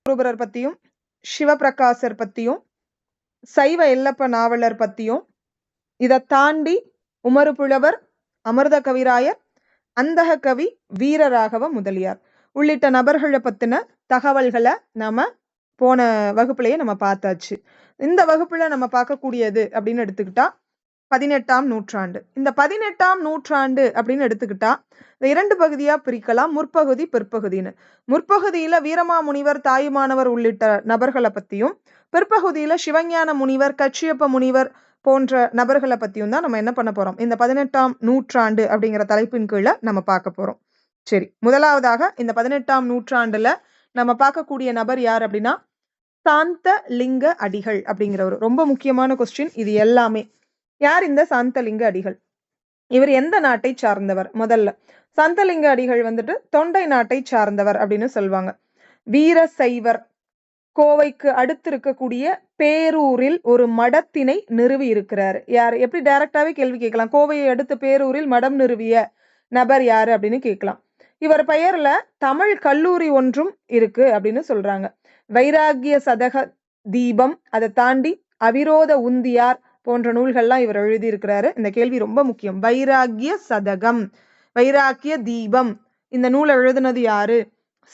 ரூபரர் பத்தியும், சிவபிரகாசர் பத்தியும், சைவ எல்லப்ப நாவலர் பத்தியும், இதை தாண்டி உமறு புலவர், அமிர்த கவிராயர், அந்தக கவி, வீரராகவ முதலியார் உள்ளிட்ட நபர்களை பத்தின தகவல்களை நாம போன வகுப்புலயே நம்ம பார்த்தாச்சு. இந்த வகுப்புல நம்ம பார்க்கக்கூடியது அப்படின்னு எடுத்துக்கிட்டா 18ஆம் நூற்றாண்டு. இந்த 18ஆம் நூற்றாண்டு அப்படின்னு எடுத்துக்கிட்டா இந்த 2 பகுதியா பிரிக்கலாம், முற்பகுதி பிற்பகுதின்னு. முற்பகுதியில வீரமாமுனிவர், தாயுமானவர் உள்ளிட்ட நபர்களை பத்தியும், பிற்பகுதியில சிவஞான முனிவர், கச்சியப்ப முனிவர் போன்ற நபர்களை பத்தியும் தான் நம்ம என்ன பண்ண போறோம், இந்த 18ஆம் நூற்றாண்டு அப்படிங்கிற தலைப்பின் கீழே நம்ம பார்க்க போறோம். சரி, முதலாவதாக இந்த 18ஆம் நூற்றாண்டுல நம்ம பார்க்கக்கூடிய நபர் யார் அப்படின்னா சாந்தலிங்க அடிகள் அப்படிங்கிறவர். ரொம்ப முக்கியமான கொஸ்டின் இது எல்லாமே. யார் இந்த சாந்தலிங்க அடிகள்? இவர் எந்த நாட்டை சார்ந்தவர்? முதல்ல சாந்தலிங்க அடிகள் வந்துட்டு தொண்டை நாட்டை சார்ந்தவர் அப்படின்னு சொல்லுவாங்க. வீரசைவர். கோவைக்கு அடுத்து இருக்கக்கூடிய பேரூரில் ஒரு மடத்தினை நிறுவி இருக்கிறார். யார்? எப்படி டைரக்டாவே கேள்வி கேட்கலாம். கோவையை அடுத்து பேரூரில் மடம் நிறுவிய நபர் யாரு அப்படின்னு கேட்கலாம். இவர் பெயர்ல தமிழ் கல்லூரி ஒன்றும் இருக்கு அப்படின்னு சொல்றாங்க. வைராகிய சதக தீபம், அதை தாண்டி அவிரோத உந்தியார் போன்ற நூல்கள்லாம் இவர் எழுதியிருக்கிறாரு. இந்த கேள்வி ரொம்ப முக்கியம். வைராகிய சதகம், வைராகிய தீபம், இந்த நூல் எழுதுனது யாரு?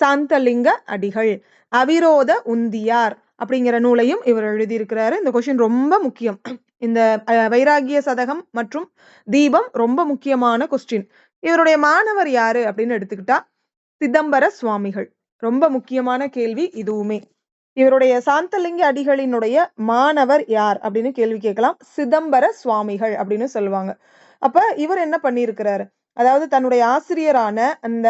சாந்தலிங்க அடிகள். அவிரோத உந்தியார் அப்படிங்கிற நூலையும் இவர் எழுதியிருக்கிறாரு. இந்த கொஸ்டின் ரொம்ப முக்கியம். இந்த வைராகிய சதகம் மற்றும் தீபம் ரொம்ப முக்கியமான கொஸ்டின். இவருடைய மாணவர் யாரு அப்படின்னு எடுத்துக்கிட்டா சிதம்பர சுவாமிகள். ரொம்ப முக்கியமான கேள்வி இதுவுமே. இவருடைய சாந்தலிங்க அடிகளினுடைய மாணவர் யார் அப்படின்னு கேள்வி கேட்கலாம். சிதம்பர சுவாமிகள் அப்படின்னு சொல்லுவாங்க. அப்ப இவர் என்ன பண்ணியிருக்கிறாரு, அதாவது தன்னுடைய ஆசிரியரான அந்த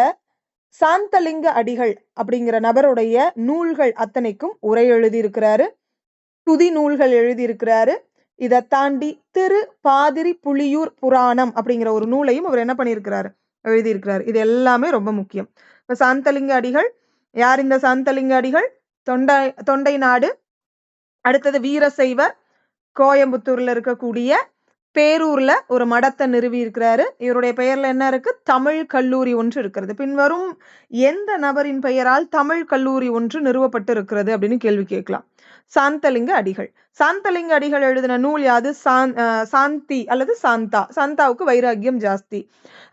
சாந்தலிங்க அடிகள் அப்படிங்கிற நபருடைய நூல்கள் அத்தனைக்கும் உரை எழுதியிருக்கிறாரு, துதி நூல்கள் எழுதியிருக்கிறாரு. இதை தாண்டி திரு பாதிரி புலியூர் புராணம் அப்படிங்கிற ஒரு நூலையும் அவர் என்ன பண்ணியிருக்கிறாரு, எழுதியிருக்கிறார். இது எல்லாமே ரொம்ப முக்கியம். இப்ப சாந்தலிங்க அடிகள் யார்? இந்த சாந்தலிங்க அடிகள் தொண்டை நாடு, அடுத்தது வீரசைவர், கோயம்புத்தூர்ல இருக்கக்கூடிய பேரூர்ல ஒரு மடத்தை நிறுவி இருக்கிறாரு. இவருடைய பெயர்ல என்ன இருக்கு? தமிழ் கல்லூரி ஒன்று இருக்கிறது. பின்வரும் எந்த நபரின் பெயரால் தமிழ் கல்லூரி ஒன்று நிறுவப்பட்டு இருக்கிறது அப்படின்னு கேள்வி கேட்கலாம். சாந்தலிங்க அடிகள். சாந்தலிங்க அடிகள் எழுதின நூல் யாது? சாந்தி அல்லது சாந்தா. சாந்தாவுக்கு வைராகியம் ஜாஸ்தி.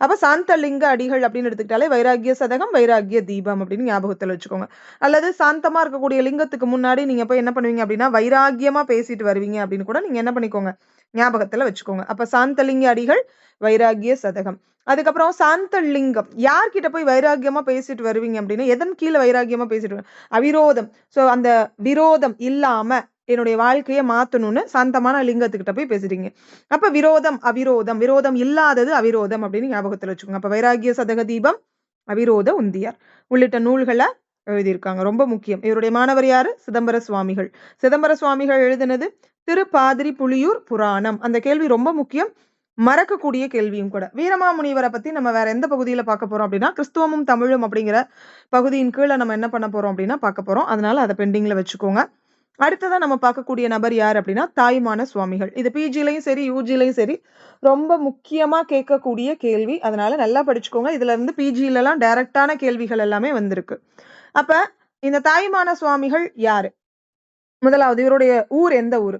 அப்ப சாந்தலிங்க அடிகள் அப்படின்னு எடுத்துக்கிட்டாலே வைராகிய சதகம், வைராகிய தீபம் அப்படின்னு ஞாபகத்துல வச்சுக்கோங்க. அல்லது சாந்தமா இருக்கக்கூடிய லிங்கத்துக்கு முன்னாடி நீங்க போய் என்ன பண்ணுவீங்க அப்படின்னா வைராகியமா பேசிட்டு வருவீங்க அப்படின்னு கூட நீங்க என்ன பண்ணிக்கோங்க, ஞாபகத்துல வச்சுக்கோங்க. அப்ப சாந்தலிங்க அடிகள், வைராகிய சதகம். அதுக்கப்புறம் சாந்தலிங்கம். யார்கிட்ட போய் வைராகியமா பேசிட்டு வருவீங்க அப்படின்னா எதன் கீழே வைராகியமா பேசிட்டு? அவிரோதம். சோ அந்த விரோதம் இல்லாம என்னுடைய வாழ்க்கையை மாத்தணும்னு சாந்தமான லிங்கத்துக்கிட்ட போய் பேசுறீங்க. அப்ப விரோதம், அவிரோதம், விரோதம் இல்லாதது அவிரோதம் அப்படின்னு ஞாபகத்துல வச்சுக்கோங்க. அப்ப வைராகிய சதக தீபம், அவிரோத உந்தியார் உள்ளிட்ட நூல்களை எழுதியிருக்காங்க. ரொம்ப முக்கியம். இவருடைய மாணவர் யாரு? சிதம்பர சுவாமிகள். சிதம்பர சுவாமிகள் எழுதினது திரு பாதிரி புலியூர் புராணம். அந்த கேள்வி ரொம்ப முக்கியம், மறக்கக்கூடிய கேள்வியும் கூட. வீரமாமுனிவரை பத்தி நம்ம வேற எந்த பகுதியில பார்க்க போறோம் அப்படின்னா கிறிஸ்துவமும் தமிழும் அப்படிங்கிற பகுதியின் கீழே நம்ம என்ன பண்ண போறோம் அப்படின்னா பார்க்க போறோம். அதனால அதை பெண்டிங்ல வச்சுக்கோங்க. அடுத்ததான் நம்ம பார்க்கக்கூடிய நபர் யார் அப்படின்னா தாயுமான சுவாமிகள். இது பிஜிலையும் சரி யூஜிலையும் சரி ரொம்ப முக்கியமா கேட்கக்கூடிய கேள்வி. அதனால நல்லா படிச்சுக்கோங்க. இதுல இருந்து பிஜில எல்லாம் டைரக்டான கேள்விகள் எல்லாமே வந்திருக்கு. அப்ப இந்த தாயுமான சுவாமிகள் யாரு? முதலாவது இவருடைய ஊர் எந்த ஊரு?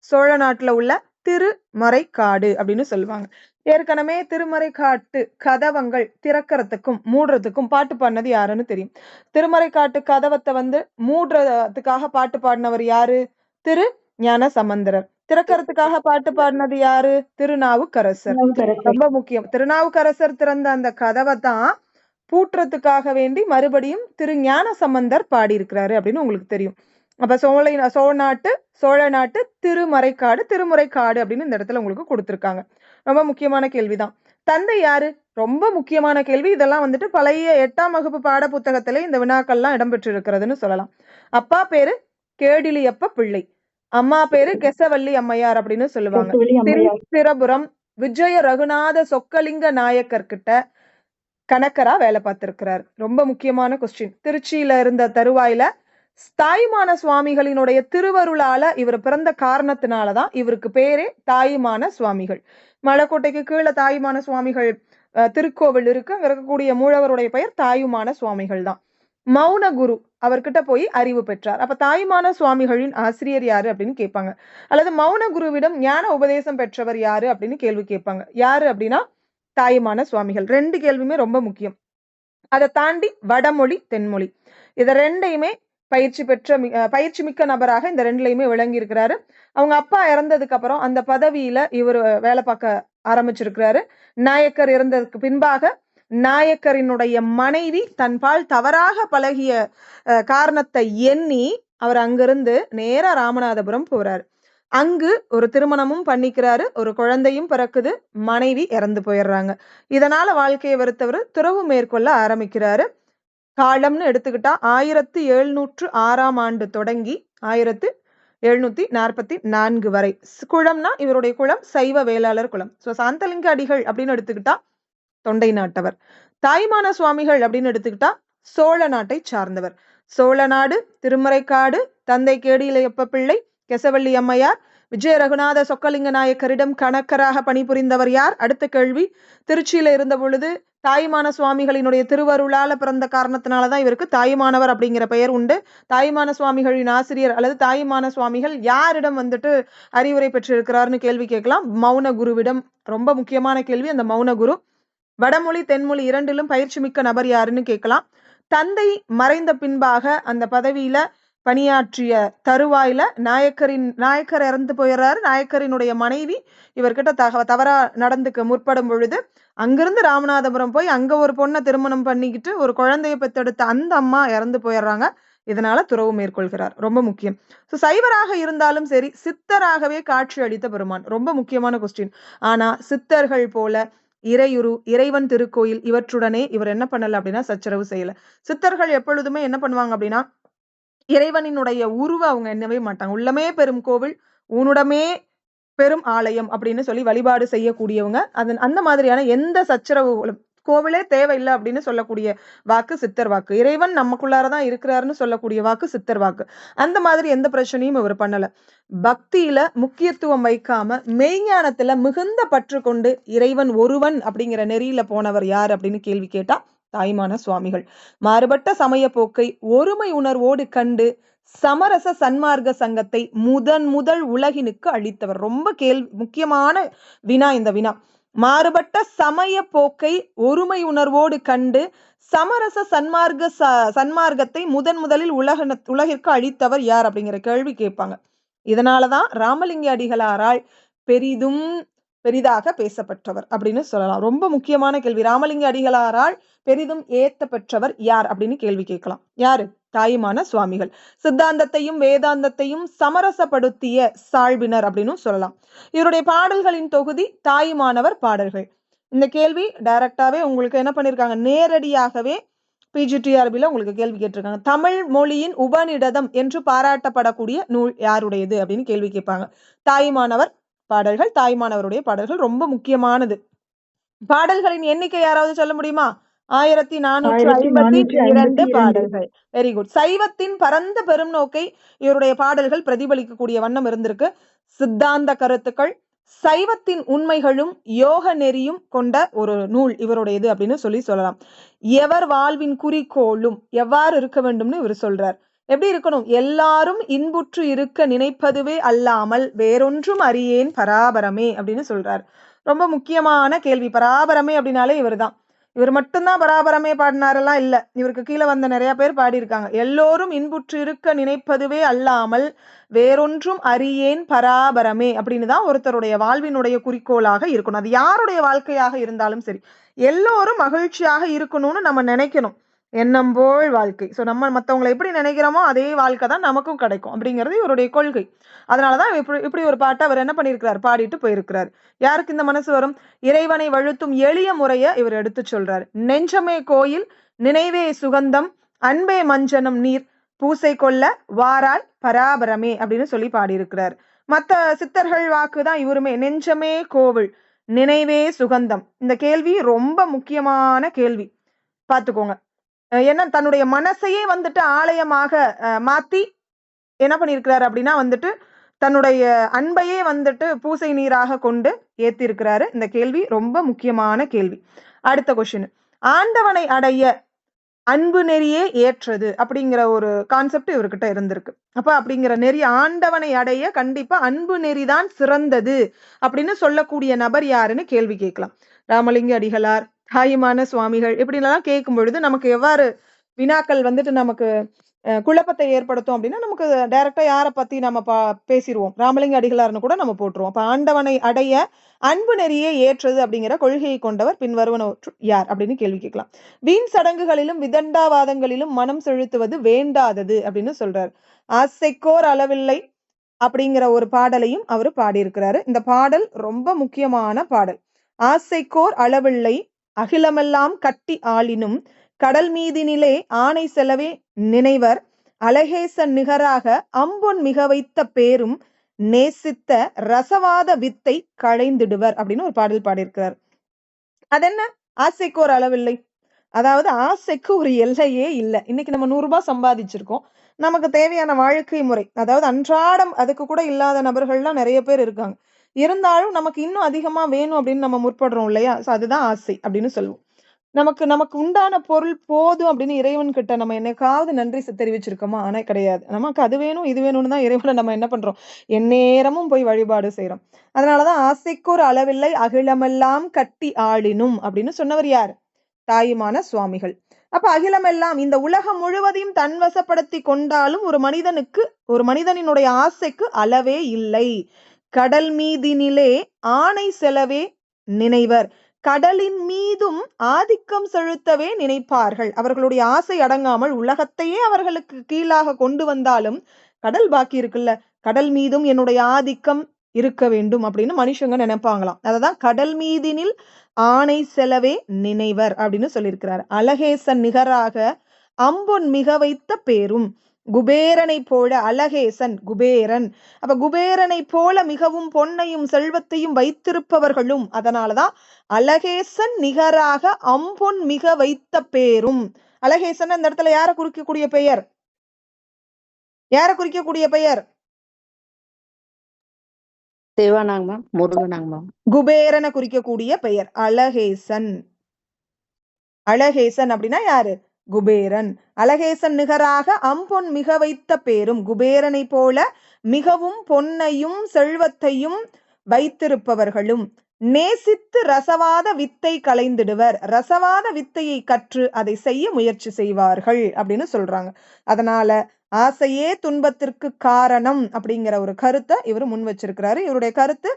சோழ நாட்டுல உள்ள திருமறைக்காடு அப்படின்னு சொல்லுவாங்க. ஏற்கனவே திருமறைக்காட்டு கதவங்கள் திறக்கிறதுக்கும் மூடுறதுக்கும் பாட்டு பாடினது யாருன்னு தெரியும். திருமறைக்காட்டு கதவத்தை மூடுறதுக்காக பாட்டு பாடினவர் யாரு? திரு ஞான சம்பந்தரர். திறக்கிறதுக்காக பாட்டு பாடினது யாரு? திருநாவுக்கரசர். ரொம்ப முக்கியம். திருநாவுக்கரசர் திறந்த அந்த கதவை தான் பூட்டுறதுக்காக வேண்டி மறுபடியும் திரு ஞான சம்பந்தர் பாடி இருக்கிறாரு அப்படின்னு உங்களுக்கு தெரியும். அப்ப சோழ நாட்டு திருமறைக்காடு அப்படின்னு இந்த இடத்துல உங்களுக்கு கொடுத்திருக்காங்க. ரொம்ப முக்கியமான கேள்விதான். தந்தை யாரு? ரொம்ப முக்கியமான கேள்வி. இதெல்லாம் பழைய 8ஆம் வகுப்பு பாட புத்தகத்திலே இந்த வினாக்கள்லாம் இடம்பெற்று இருக்கிறதுன்னு சொல்லலாம். அப்பா பேரு கேடிலியப்ப பிள்ளை, அம்மா பேரு கெசவல்லி அம்மையார் அப்படின்னு சொல்லுவாங்க. திருச்சிரபுரம் விஜய ரகுநாத சொக்கலிங்க நாயக்கர் கிட்ட கணக்கரா வேலை பார்த்திருக்கிறார். ரொம்ப முக்கியமான கொஸ்டின். திருச்சியில இருந்த தருவாயில தாயுமான சுவாமிகளினுடைய திருவருளால இவர் பிறந்த காரணத்தினாலதான் இவருக்கு பேரே தாயுமான சுவாமிகள். மலைக்கோட்டைக்கு கீழே தாயுமான சுவாமிகள் திருக்கோவில் இருக்கு. அங்க இருக்கக்கூடிய மூலவருடைய பெயர் தாயுமான சுவாமிகள் தான். மௌன குரு அவர்கிட்ட போய் அறிவு பெற்றார். அப்ப தாயுமான சுவாமிகளின் ஆசிரியர் யாரு அப்படின்னு கேட்பாங்க. அல்லது மௌன குருவிடம் ஞான உபதேசம் பெற்றவர் யாரு அப்படின்னு கேள்வி கேட்பாங்க. யாரு அப்படின்னா தாயுமான சுவாமிகள். 2 கேள்வியுமே ரொம்ப முக்கியம். அதை தாண்டி வடமொழி, தென்மொழி இத 2யுமே பயிற்சி மிக்க நபராக இந்த 2லயுமே விளங்கி இருக்கிறாரு. அவங்க அப்பா இறந்ததுக்கு அப்புறம் அந்த பதவியில இவர் வேலை பார்க்க ஆரம்பிச்சிருக்கிறாரு. நாயக்கர் இறந்ததுக்கு பின்பாக நாயக்கரினுடைய மனைவி தன்பால் தவறாக பழகிய காரணத்தை எண்ணி அவர் அங்கிருந்து நேரா ராமநாதபுரம் போறாரு. அங்கு ஒரு திருமணமும் பண்ணிக்கிறாரு. ஒரு குழந்தையும் பிறக்குது. மனைவி இறந்து போயிடுறாங்க. இதனால வாழ்க்கையை வெறுத்தவர் துறவு மேற்கொள்ள ஆரம்பிக்கிறாரு. காலம்னு எடுத்துக்கிட்டா 1706ஆம் ஆண்டு தொடங்கி 1744 வரை. குளம்னா இவருடைய குளம் சைவ வேளாளர் குளம். சாந்தலிங்க அடிகள் அப்படின்னு எடுத்துக்கிட்டா தொண்டை நாட்டவர். தாயுமான சுவாமிகள் அப்படின்னு எடுத்துக்கிட்டா சோழ நாட்டை சார்ந்தவர். சோழ நாடு, திருமறைக்காடு, தந்தை கேடியிலையப்ப பிள்ளை, கெசவள்ளி அம்மையார், விஜய ரகுநாத சொக்கலிங்க நாயக்கரிடம் கணக்கராக பணிபுரிந்தவர் யார்? அடுத்த கேள்வி. திருச்சியில இருந்த பொழுது தாயுமான சுவாமிகளினுடைய திருவருளால பிறந்த காரணத்தினாலதான் இவருக்கு தாயுமானவர் அப்படிங்கிற பெயர் உண்டு. தாயுமான சுவாமிகளின் ஆசிரியர் அல்லது தாயுமான சுவாமிகள் யாரிடம் வந்துட்டு அறிவுரை பெற்றிருக்கிறார்னு கேள்வி கேட்கலாம். மௌன குருவிடம். ரொம்ப முக்கியமான கேள்வி அந்த மௌன குரு. வடமொழி, தென்மொழி 2லும் பயிற்சி மிக்க நபர் யாருன்னு கேட்கலாம். தந்தை மறைந்த பின்பாக அந்த பதவியில பணியாற்றிய தருவாயில நாயக்கர் இறந்து போயிடுறாரு. நாயக்கரினுடைய மனைவி இவர்கிட்ட தவறா நடந்துக்க முற்படும் பொழுது அங்கிருந்து ராமநாதபுரம் போய் அங்க ஒரு பொண்ணை திருமணம் பண்ணிக்கிட்டு ஒரு குழந்தைய பெற்றெடுத்த அந்த அம்மா இறந்து போயிடுறாங்க. இதனால துறவு மேற்கொள்கிறார். ரொம்ப முக்கியம். சைவராக இருந்தாலும் சரி, சித்தராகவே காட்சி அளித்த பெருமான். ரொம்ப முக்கியமான கொஸ்டின். ஆனா சித்தர்கள் போல இறையுரு, இறைவன் திருக்கோயில் இவற்றுடனே இவர் என்ன பண்ணல அப்படின்னா சச்சரவு செய்யல. சித்தர்கள் எப்பொழுதுமே என்ன பண்ணுவாங்க அப்படின்னா இறைவனினுடைய உருவ அவங்க எண்ணவே மாட்டாங்க. உள்ளமே பெரும் கோவில், ஊனுடமே பெரும் ஆலயம் அப்படின்னு சொல்லி வழிபாடு செய்யக்கூடியவங்க. அந்த மாதிரியான எந்த சச்சரவுகளும் கோவிலே தேவையில்லை அப்படின்னு சொல்லக்கூடிய வாக்கு சித்தர் வாக்கு. இறைவன் நமக்குள்ளாரதான் இருக்கிறாருன்னு சொல்லக்கூடிய வாக்கு சித்தர் வாக்கு. அந்த மாதிரி எந்த பிரச்சனையும் இவர் பண்ணல. பக்தியில முக்கியத்துவம் வைக்காம மெய்ஞானத்துல மிகுந்த பற்று கொண்டு இறைவன் ஒருவன் அப்படிங்கிற நெறியில போனவர் யார் அப்படின்னு கேள்வி கேட்டா தாயுமான சுவாமிகள். மாறுபட்ட சமய போக்கை ஒருமை உணர்வோடு கண்டு சமரச சன்மார்க்க சங்கத்தை முதல் உலகினுக்கு அளித்தவர். ரொம்ப முக்கியமான வினா இந்த வினா. மாறுபட்ட சமய போக்கை ஒருமை உணர்வோடு கண்டு சமரச சன்மார்க்கத்தை முதலில் உலகிற்கு அளித்தவர் யார் அப்படிங்கிற கேள்வி கேட்பாங்க. இதனாலதான் ராமலிங்க அடிகளாரால் பெரிதாக பேசப்பட்டவர் அப்படின்னு சொல்லலாம். ரொம்ப முக்கியமான கேள்வி. ராமலிங்க அடிகளாரால் பெரிதும் ஏத்த பெற்றவர் யார் அப்படின்னு கேள்வி கேட்கலாம். யாரு? தாயுமான சுவாமிகள். சித்தாந்தத்தையும் வேதாந்தத்தையும் சமரசப்படுத்திய சால்பினர் அப்படின்னு சொல்லலாம். இவருடைய பாடல்களின் தொகுதி தாயுமானவர் பாடல்கள். இந்த கேள்வி டைரக்டாவே உங்களுக்கு என்ன பண்ணிருக்காங்க, நேரடியாகவே PGTRBல உங்களுக்கு கேள்வி கேட்டிருக்காங்க. தமிழ் மொழியின் உபநிடதம் என்று பாராட்டப்படக்கூடிய நூல் யாருடையது அப்படின்னு கேள்வி கேட்பாங்க. தாயுமானவர் பாடல்கள். தாயுமானவருடைய பாடல்கள் ரொம்ப முக்கியமானது. பாடல்களின் எண்ணிக்கை யாராவது சொல்ல முடியுமா? 1452 பாடல்கள். Very good. சைவத்தின் பரந்த பெரும் நோக்கை இவருடைய பாடல்கள் பிரதிபலிக்கக்கூடிய வண்ணம் இருந்திருக்கு. சித்தாந்த கருத்துக்கள், சைவத்தின் உண்மைகளும் யோக நெறியும் கொண்ட ஒரு நூல் இவருடையது அப்படின்னு சொல்லலாம். எவர் வாழ்வின் குறிக்கோளும் எவ்வாறு இருக்க வேண்டும்னு இவர் சொல்றார். எப்படி இருக்கணும்? எல்லாரும் இன்புற்று இருக்க நினைப்பதுவே அல்லாமல் வேறொன்றும் அறியேன் பராபரமே அப்படின்னு சொல்றார். ரொம்ப முக்கியமான கேள்வி. பராபரமே அப்படின்னாலே இவர்தான். இவர் மட்டும்தான் பராபரமே பாடினாரெல்லாம் இல்ல. இவருக்கு கீழே வந்த நிறைய பேர் பாடியிருக்காங்க. எல்லோரும் இன்புற்று இருக்க நினைப்பதுவே அல்லாமல் வேறொன்றும் அறியேன் பராபரமே அப்படின்னு தான் ஒருத்தருடைய வாழ்வினுடைய குறிக்கோளாக இருக்கணும். அது யாருடைய வாழ்க்கையாக இருந்தாலும் சரி, எல்லோரும் மகிழ்ச்சியாக இருக்கணும்னு நம்ம நினைக்கணும். எண்ணம் போல் வாழ்க்கை. நம்ம மற்றவங்களை எப்படி நினைக்கிறோமோ அதே வாழ்க்கை தான் நமக்கும் கிடைக்கும் அப்படிங்கிறது இவருடைய கொள்கை. அதனாலதான் இப்படி ஒரு பாட்டை அவர் என்ன பண்ணிருக்கிறார், பாடிட்டு போயிருக்கிறார். யாருக்கு இந்த மனசு வரும்? இறைவனை வழுத்தும் எளிய முறைய இவர் எடுத்து சொல்றாரு. நெஞ்சமே கோயில், நினைவே சுகந்தம், அன்பே மஞ்சனம் நீர், பூசை கொள்ள வாராய் பராபரமே அப்படின்னு சொல்லி பாடியிருக்கிறார். மற்ற சித்தர்கள் வாக்குதான் இவருமே. நெஞ்சமே கோவில், நினைவே சுகந்தம். இந்த கேள்வி ரொம்ப முக்கியமான கேள்வி. பாத்துக்கோங்க. ஏன்னா தன்னுடைய மனசையே வந்துட்டு ஆலயமாக மாத்தி என்ன பண்ணிருக்கிறாரு அப்படின்னா வந்துட்டு தன்னுடைய அன்பையே வந்துட்டு பூசை நீராக கொண்டு ஏத்தி இருக்கிறாரு. இந்த கேள்வி ரொம்ப முக்கியமான கேள்வி. அடுத்த கொஸ்டின். ஆண்டவனை அடைய அன்பு நெறியே ஏற்றது அப்படிங்கிற ஒரு கான்செப்ட் இவர்கிட்ட இருந்திருக்கு. அப்ப அப்படிங்கிற நெறி ஆண்டவனை அடைய கண்டிப்பா அன்பு நெறிதான் சிறந்தது அப்படின்னு சொல்லக்கூடிய நபர் யாருன்னு கேள்வி கேட்கலாம். ராமலிங்க அடிகளார், தாயுமான சுவாமிகள் இப்படிலாம் கேட்கும் பொழுது நமக்கு எவ்வாறு வினாக்கள் வந்துட்டு நமக்கு குழப்பத்தை ஏற்படுத்தும் அப்படின்னா நமக்கு டைரக்டா யாரை பத்தி நம்ம பேசிடுவோம். ராமலிங்க அடிகளார்னு கூட நம்ம போட்டுருவோம். அப்ப ஆண்டவனை அடைய அன்பு நெறியே ஏற்றது அப்படிங்கிற கொள்கையை கொண்டவர் பின்வருவனவற்றுள் யார் அப்படின்னு கேள்வி கேட்கலாம். வீண் சடங்குகளிலும் விதண்டாவாதங்களிலும் மனம் செலுத்துவது வேண்டாதது அப்படின்னு சொல்றாரு. ஆசைக்கோர் அளவில்லை அப்படிங்கிற ஒரு பாடலையும் அவர் பாடியிருக்கிறாரு. இந்த பாடல் ரொம்ப முக்கியமான பாடல். ஆசைக்கோர் அளவில்லை அகிலமெல்லாம் கட்டி ஆளினும் கடல் மீதினிலே ஆணை செலவே நினைவர் அழகேசன் நிகராக அம்பொன் மிக வைத்த பேரும் நேசித்த ரசவாத வித்தை களைந்திடுவர் அப்படின்னு ஒரு பாடல் பாடியிருக்கிறார். அது என்ன ஆசைக்கு ஒரு அளவில்லை, அதாவது ஆசைக்கு ஒரு எல்லையே இல்லை. இன்னைக்கு நம்ம 100 ரூபாய் சம்பாதிச்சிருக்கோம், நமக்கு தேவையான வாழ்க்கை முறை, அதாவது அன்றாடம் அதுக்கு கூட இல்லாத நபர்கள்லாம் நிறைய பேர் இருக்காங்க. இருந்தாலும் நமக்கு இன்னும் அதிகமா வேணும் அப்படின்னு நம்ம முற்படுறோம் இல்லையா? அதுதான் ஆசை அப்படின்னு சொல்லுவோம். நமக்கு உண்டான பொருள் போதும் அப்படின்னு இறைவன் கிட்ட நம்ம என்னைக்காவது நன்றி தெரிவிச்சிருக்கோமா? ஆனா கிடையாது. நமக்கு அது வேணும் இது வேணும்னு தான் இறைவனை நம்ம என்ன பண்றோம், எந்நேரமும் போய் வழிபாடு செய்யறோம். அதனாலதான் ஆசைக்கு ஒரு அளவில்லை அகிலமெல்லாம் கட்டி ஆளினும் அப்படின்னு சொன்னவர் யார்? தாயுமான சுவாமிகள். அப்ப அகிலமெல்லாம் இந்த உலகம் முழுவதையும் தன்வசப்படுத்தி கொண்டாலும் ஒரு மனிதனினுடைய ஆசைக்கு அளவே இல்லை. கடல் மீதினிலே ஆணை செலவே நினைவர். கடலின் மீதும் ஆதிக்கம் செலுத்தவே நினைப்பார்கள். அவர்களுடைய ஆசை அடங்காமல் உலகத்தையே அவர்களுக்கு கீழாக கொண்டு வந்தாலும் கடல் பாக்கி இருக்குல்ல, கடல் மீதும் என்னுடைய ஆதிக்கம் இருக்க வேண்டும் அப்படின்னு மனுஷங்க நினைப்பாங்களாம். அததான் கடல் மீதினில் ஆணை செலவே நினைவர் அப்படின்னு சொல்லியிருக்கிறார். அழகேசன் நிகராக அம்பொன் மிக வைத்த பேரும். குபேரனை போல அழகேசன் குபேரன். அப்ப குபேரனை போல மிகவும் பொன்னையும் செல்வத்தையும் வைத்திருப்பவர்களும், அதனாலதான் அழகேசன் நிகராக அம்பொன் மிக வைத்த பேரும். அழகேசன் அந்த இடத்துல யாரை குறிக்கக்கூடிய பெயர்? யாரை குறிக்கக்கூடிய பெயர்? குபேரனை குறிக்கக்கூடிய பெயர் அழகேசன். அழகேசன் அப்படின்னா யாரு? குபேரன். அழகேசன் நிகராக அம்பொன் மிக வைத்த பேரும். குபேரனை போல மிகவும் பொன்னையும் செல்வத்தையும் வைத்திருப்பவர்களும் நேசித்து ரசவாத வித்தை களைந்திடுவர். ரசவாத வித்தையை கற்று அதை செய்ய முயற்சி செய்வார்கள் அப்படின்னு சொல்றாங்க. அதனால ஆசையே துன்பத்திற்கு காரணம் அப்படிங்கிற ஒரு கருத்தை இவர் முன் வச்சிருக்கிறாரு. இவருடைய கருத்து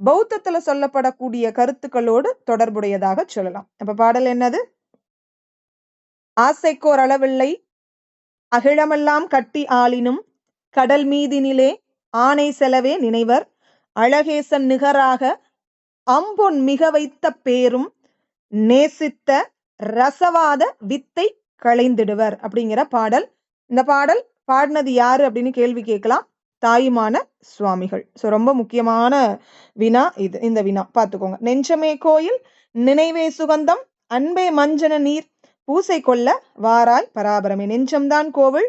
பௌத்தத்துல சொல்லப்படக்கூடிய கருத்துக்களோடு தொடர்புடையதாக சொல்லலாம். அப்ப பாடல் என்னது? ஆசைக்கோர் அளவில்லை அகிலமெல்லாம் கட்டி ஆளினும் கடல் மீதினிலே ஆணை செலவே நினைவர் அழகேசன் நிகராக அம்பொன் மிக வைத்த பேரும் நேசித்த ரசவாத வித்தை களைந்திடுவர் அப்படிங்கிற பாடல். இந்த பாடல் பாடினது யாரு அப்படின்னு கேள்வி கேட்கலாம். தாயுமான சுவாமிகள். சோ ரொம்ப முக்கியமான வினா இது. இந்த வினா பார்த்துக்கோங்க. நெஞ்சமே கோயில் நினைவே சுகந்தம் அன்பே மஞ்சன நீர் பூசை கொள்ள வாராய் பராபரமே. நெஞ்சம்தான் கோவில்,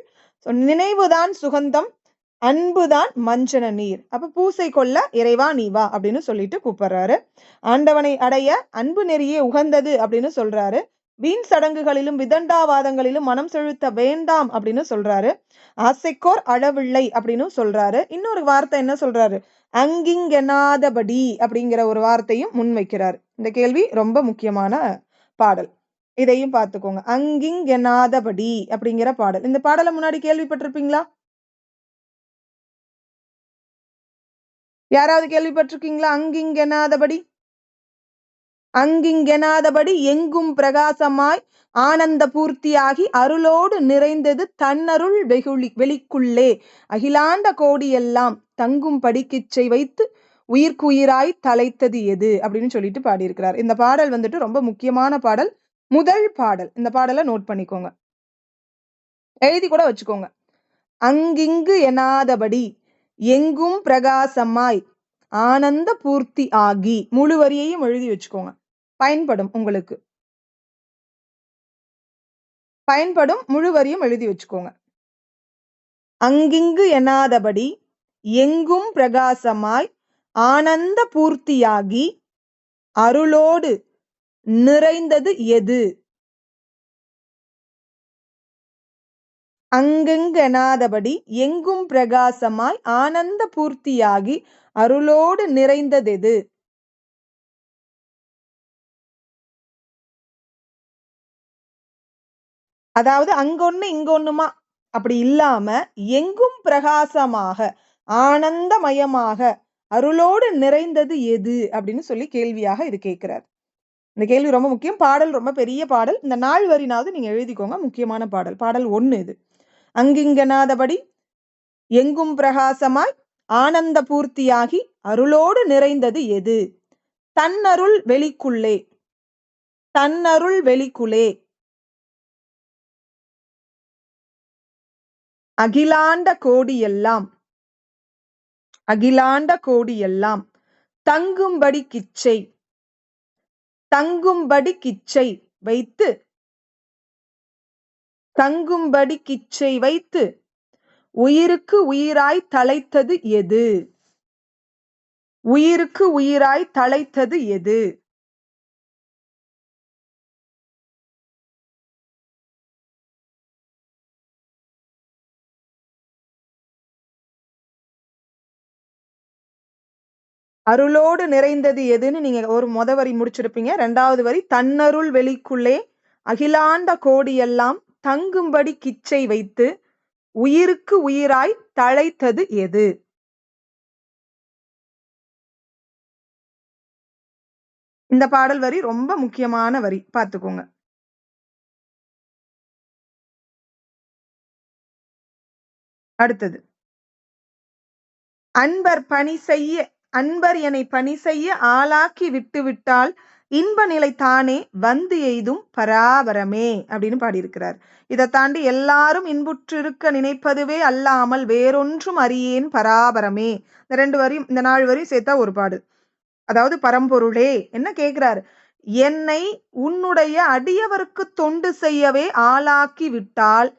நினைவுதான் சுகந்தம், அன்புதான் மஞ்சன நீர். அப்ப பூசை கொள்ள இறைவா நீ வா அப்படின்னு சொல்லிட்டு கூப்பிடுறாரு. ஆண்டவனை அடைய அன்பு நெறியே உகந்தது அப்படின்னு சொல்றாரு. வீண் சடங்குகளிலும் விதண்டாவாதங்களிலும் மனம் செலுத்த வேண்டாம் அப்படின்னு சொல்றாரு. ஆசைக்கோர் அளவில்லை அப்படின்னு சொல்றாரு. இன்னொரு வார்த்தை என்ன சொல்றாரு? அங்கிங்கெனாதபடி அப்படிங்கிற ஒரு வார்த்தையும் முன்வைக்கிறார். இந்த கேள்வி ரொம்ப முக்கியமான பாடல், இதையும் பார்த்துக்கோங்க. அங்கிங்கெனாதபடி அப்படிங்கிற பாடல். இந்த பாடலை முன்னாடி கேள்விப்பட்டிருப்பீங்களா? யாராவது கேள்விப்பட்டிருக்கீங்களா? அங்கிங்கெனாதபடி. அங்கிங்கெனாதபடி எங்கும் பிரகாசமாய் ஆனந்த பூர்த்தியாகி அருளோடு நிறைந்தது தன்னருள் வெளிக்குள்ளே அகிலாண்ட கோடியெல்லாம் தங்கும் படிக்கிச்சை வைத்து உயிர்க்குயிராய் தலைத்தது எது அப்படின்னு சொல்லிட்டு பாடியிருக்கிறார். இந்த பாடல் வந்துட்டு ரொம்ப முக்கியமான பாடல், முதல் பாடல். இந்த பாடலை நோட் பண்ணிக்கோங்க, எழுதி கூட வச்சுக்கோங்க. அங்கிங்கு எனாதபடி எங்கும் பிரகாசமாய் ஆனந்த பூர்த்தி ஆகி, முழு வரியையும் எழுதி வச்சுக்கோங்க, பயன்படும் உங்களுக்கு, பயன்படும். முழு வரியும் எழுதி வச்சுக்கோங்க. அங்கிங்கு எனாதபடி எங்கும் பிரகாசமாய் ஆனந்த பூர்த்தியாகி அருளோடு நிறைந்தது எது? அங்கெங்கெனாதபடி எங்கும் பிரகாசமாய் ஆனந்த பூர்த்தியாகி அருளோடு நிறைந்ததெது. அதாவது அங்கொன்னு இங்கொன்னுமா அப்படி இல்லாம எங்கும் பிரகாசமாக ஆனந்தமயமாக அருளோடு நிறைந்தது எது அப்படின்னு சொல்லி கேள்வியாக இது கேட்கிறார். இந்த கேள்வி ரொம்ப முக்கியம். பாடல் ரொம்ப பெரிய பாடல். இந்த 4 வரினாவது நீங்க எழுதிக்கோங்க. முக்கியமான பாடல். பாடல் 1 இது. அங்கிங்கெனாதபடி எங்கும் பிரகாசமாய் ஆனந்த பூர்த்தியாகி அருளோடு நிறைந்தது எது. தன்னருள் வெளிக்குள்ளே தன்னருள் வெளிக்குள்ளே அகிலாண்ட கோடியெல்லாம் அகிலாண்ட கோடியெல்லாம் தங்கும்படி கிச்சை தங்கும்படி கிச்சை வைத்து தங்கும்படி கிச்சை வைத்து உயிருக்கு உயிராய் தழைத்தது எது. உயிருக்கு உயிராய் தழைத்தது எது. அருளோடு நிறைந்தது எதுன்னு நீங்க ஒரு வரி முடிச்சிருப்பீங்க. 2வது வரி தன்னருள் வெளிக்குள்ளே அகிலாண்ட கோடியெல்லாம் தங்கும்படி கிச்சை வைத்து உயிருக்கு உயிராய் தழைத்தது எது. இந்த பாடல் வரி ரொம்ப முக்கியமான வரி, பார்த்துக்கோங்க. அடுத்தது அன்பர் என்னை பணி செய்ய ஆளாக்கி விட்டு விட்டால் இன்ப நிலை தானே வந்து எய்தும் பராபரமே அப்படின்னு பாடியிருக்கிறார். இதை தாண்டி எல்லாரும் இன்புற்றிருக்க நினைப்பதுவே அல்லாமல் வேறொன்றும் அறியேன் பராபரமே. இந்த 2 வரியும் இந்த 4 வரியும் சேர்த்தா ஒரு பாடு. அதாவது பரம்பொருளே என்ன கேட்கிறார். என்னை உன்னுடைய அடியவருக்கு தொண்டு செய்யவே ஆளாக்கி விட்டால்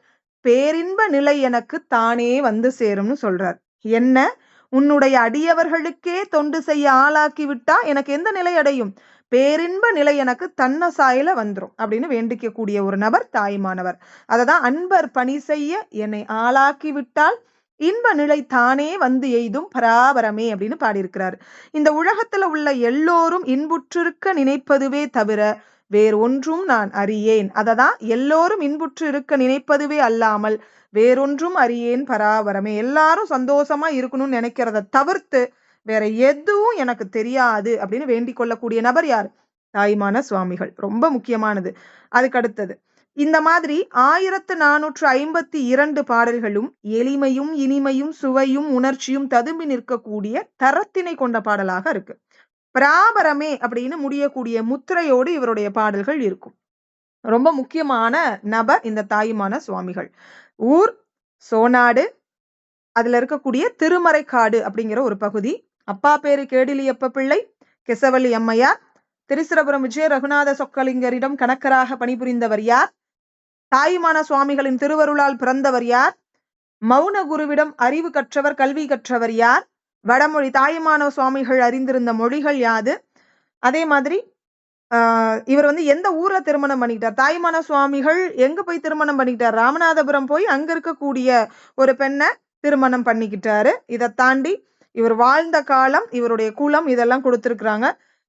பேரின்ப நிலை எனக்கு தானே வந்து சேரும்னு சொல்றார். என்ன உன்னுடைய அடியவர்களுக்கே தொண்டு செய்ய ஆளாக்கி விட்டா எனக்கு எந்த நிலை அடையும். பேரின்ப நிலை எனக்கு தன்னசாயில வந்துரும் அப்படின்னு வேண்டிக்க கூடிய ஒரு நபர் தாய்மானவர். அததான் அன்பர் பணி செய்ய என்னை ஆளாக்கி விட்டால் இன்ப நிலை தானே வந்து எய்தும் பராபரமே அப்படின்னு பாடியிருக்கிறார். இந்த உலகத்துல உள்ள எல்லோரும் இன்புற்றிருக்க நினைப்பதுவே தவிர வேறு ஒன்றும் நான் அறியேன். அததான் எல்லோரும் இன்புற்று இருக்க நினைப்பதுவே அல்லாமல் வேறொன்றும் அறியேன் பராபரமே. எல்லாரும் சந்தோஷமா இருக்கணும்னு நினைக்கிறத தவிர்த்து வேற எதுவும் எனக்கு தெரியாது அப்படின்னு வேண்டிக் கொள்ளக்கூடிய நபர் யார். தாய்மான சுவாமிகள். ரொம்ப முக்கியமானது. அதுக்கு அடுத்தது இந்த மாதிரி 1452 பாடல்களும் எளிமையும் இனிமையும் சுவையும் உணர்ச்சியும் ததும்பி நிற்கக்கூடிய தரத்தினை கொண்ட பாடலாக இருக்கு. பராபரமே அப்படின்னு முடியக்கூடிய முத்திரையோடு இவருடைய பாடல்கள் இருக்கும். ரொம்ப முக்கியமான நபர் இந்த தாயுமான சுவாமிகள். ஊர் சோனாடு. அதுல இருக்கக்கூடிய திருமறைக்காடு அப்படிங்கிற ஒரு பகுதி. அப்பா பேரு கேடிலியப்ப பிள்ளை, கெசவல்லி அம்மையார். திருச்சிரபுரம் விஜய ரகுநாத சொக்கலிங்கரிடம் கணக்கராக பணிபுரிந்தவர் யார். தாயுமான சுவாமிகளின் திருவருளால் பிறந்தவர் யார். மௌன குருவிடம் அறிவு கற்றவர் கல்வி கற்றவர் யார். வடமொழி தாயுமான சுவாமிகள் அறிந்திருந்த மொழிகள் யாது. அதே மாதிரி இவர் எந்த ஊர்ல திருமணம் பண்ணிக்கிட்டார். தாயுமான சுவாமிகள் எங்க போய் திருமணம் பண்ணிக்கிட்டார். ராமநாதபுரம் போய் அங்க இருக்கக்கூடிய ஒரு பெண்ணை திருமணம் பண்ணிக்கிட்டாரு. இதை தாண்டி இவர் வாழ்ந்த காலம், இவருடைய குலம் இதெல்லாம் கொடுத்திருக்கிறாங்க.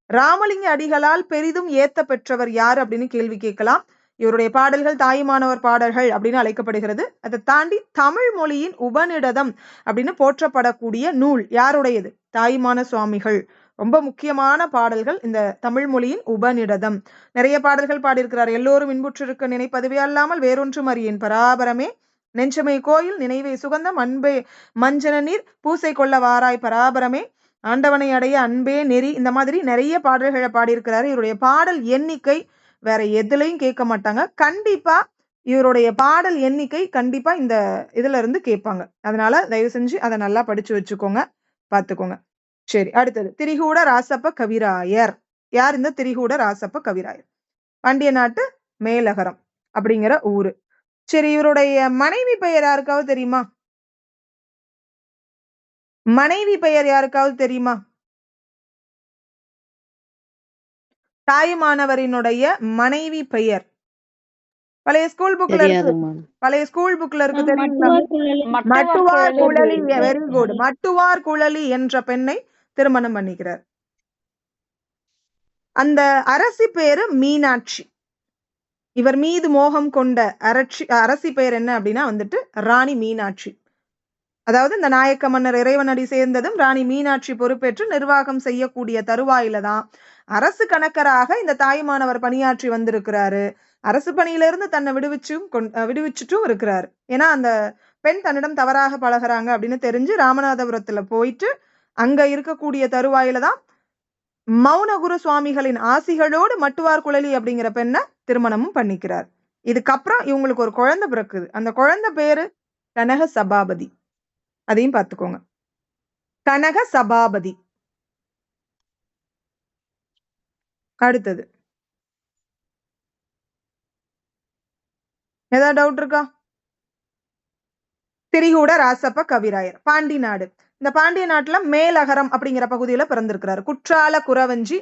ராமலிங்க அடிகளால் பெரிதும் ஏத்த பெற்றவர் யார் அப்படின்னு கேள்வி கேட்கலாம். இவருடைய பாடல்கள் தாயுமானவர் பாடல்கள் அப்படின்னு அழைக்கப்படுகிறது. அதை தாண்டி தமிழ் மொழியின் உபநிடதம் அப்படின்னு போற்றப்படக்கூடிய நூல் யாருடையது. தாயுமான சுவாமிகள். ரொம்ப முக்கியமான பாடல்கள் இந்த தமிழ் மொழியின் உபநிடதம். நிறைய பாடல்கள் பாடியிருக்கிறார். எல்லோரும் இன்புற்றிருக்க நினைப்பதுவே அல்லாமல் வேறொன்றும் அறியேன் பராபரமே, நெஞ்சமை கோயில் நினைவே சுகந்தம் அன்பே மஞ்சன நீர் பூசை கொள்ள வாராய் பராபரமே, ஆண்டவனை அடைய அன்பே நெறி. இந்த மாதிரி நிறைய பாடல்களை பாடியிருக்கிறாரு. இவருடைய பாடல் எண்ணிக்கை வேற எதுலையும் கேட்க மாட்டாங்க. கண்டிப்பா இவருடைய பாடல் எண்ணிக்கை கண்டிப்பா இந்த இதுல இருந்து கேட்பாங்க. அதனால தயவு செஞ்சு அதை நல்லா படிச்சு வச்சுக்கோங்க, பார்த்துக்கோங்க. சரி, அடுத்தது திரிகூட ராசப்ப கவிராயர். யார் இந்த திரிகூட ராசப்ப கவிராயர். பாண்டிய நாட்டு மேலகரம் அப்படிங்கிற ஊரு. சரி, இவருடைய மனைவி பெயர் யாருக்காவது தெரியுமா. மனைவி பெயர் யாருக்காவது தெரியுமா. தாயுமானவரினுடைய மனைவி பெயர் பழைய ஸ்கூல் புக்ல இருக்கு, தெரியாதுங்க மேம். பழைய ஸ்கூல் புக்ல இருக்கு, தெரியுங்களா? மட்டுவார் குழலி. மட்டுவார் குழலி, குழலி. Very good. மட்டுவார் குழலி என்ற பெண்ணை திருமணம் பண்ணிக்கிறார். அந்த அரசி பேரு மீனாட்சி. இவர் மீது மோகம் கொண்ட அரசி பெயர் என்ன அப்படின்னா வந்துட்டு ராணி மீனாட்சி. அதாவது இந்த நாயக்க மன்னர் இறைவனடி சேர்ந்ததும் ராணி மீனாட்சி பொறுப்பேற்று நிர்வாகம் செய்யக்கூடிய தருவாயில தான் அரசு கணக்கராக இந்த தாயுமானவர் பணியாற்றி வந்திருக்கிறாரு. அரசு பணியிலிருந்து தன்னை விடுவிச்சுட்டும் இருக்கிறாரு. ஏன்னா அந்த பெண் தன்னிடம் தவறாக பழகுறாங்க அப்படின்னு தெரிஞ்சு ராமநாதபுரத்துல போயிட்டு அங்க இருக்கக்கூடிய தருவாயில தான் மௌனகுரு சுவாமிகளின் ஆசிகளோடு மட்டுவார் குழலி அப்படிங்கிற பெண்ணை திருமணமும் பண்ணிக்கிறார். இதுக்கப்புறம் இவங்களுக்கு ஒரு குழந்தை பிறக்குது. அந்த குழந்தை பேரு கனக சபாபதி. அதையும் பார்த்துக்கோங்க. கனக சபாபதி. அடுத்தது ஏதாவது டவுட் இருக்கா? திரிகூட ராசப்ப கவிராயர், பாண்டி நாடு. இந்த பாண்டிய நாட்டுல மேலகரம் அப்படிங்கிற பகுதியில பிறந்திருக்கிறாரு. குற்றால குறவஞ்சி